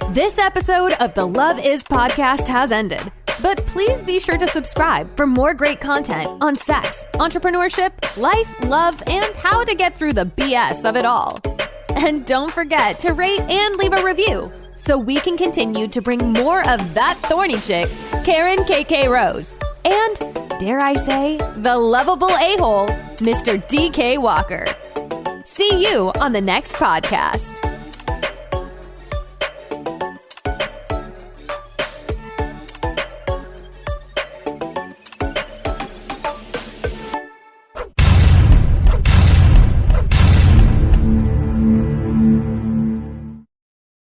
This episode of the Love Is podcast has ended, but please be sure to subscribe for more great content on sex, entrepreneurship, life, love, and how to get through the BS of it all. And don't forget to rate and leave a review so we can continue to bring more of that thorny chick, Karen KK Rose, and, dare I say, the lovable a-hole, Mr. DK Walker. See you on the next podcast.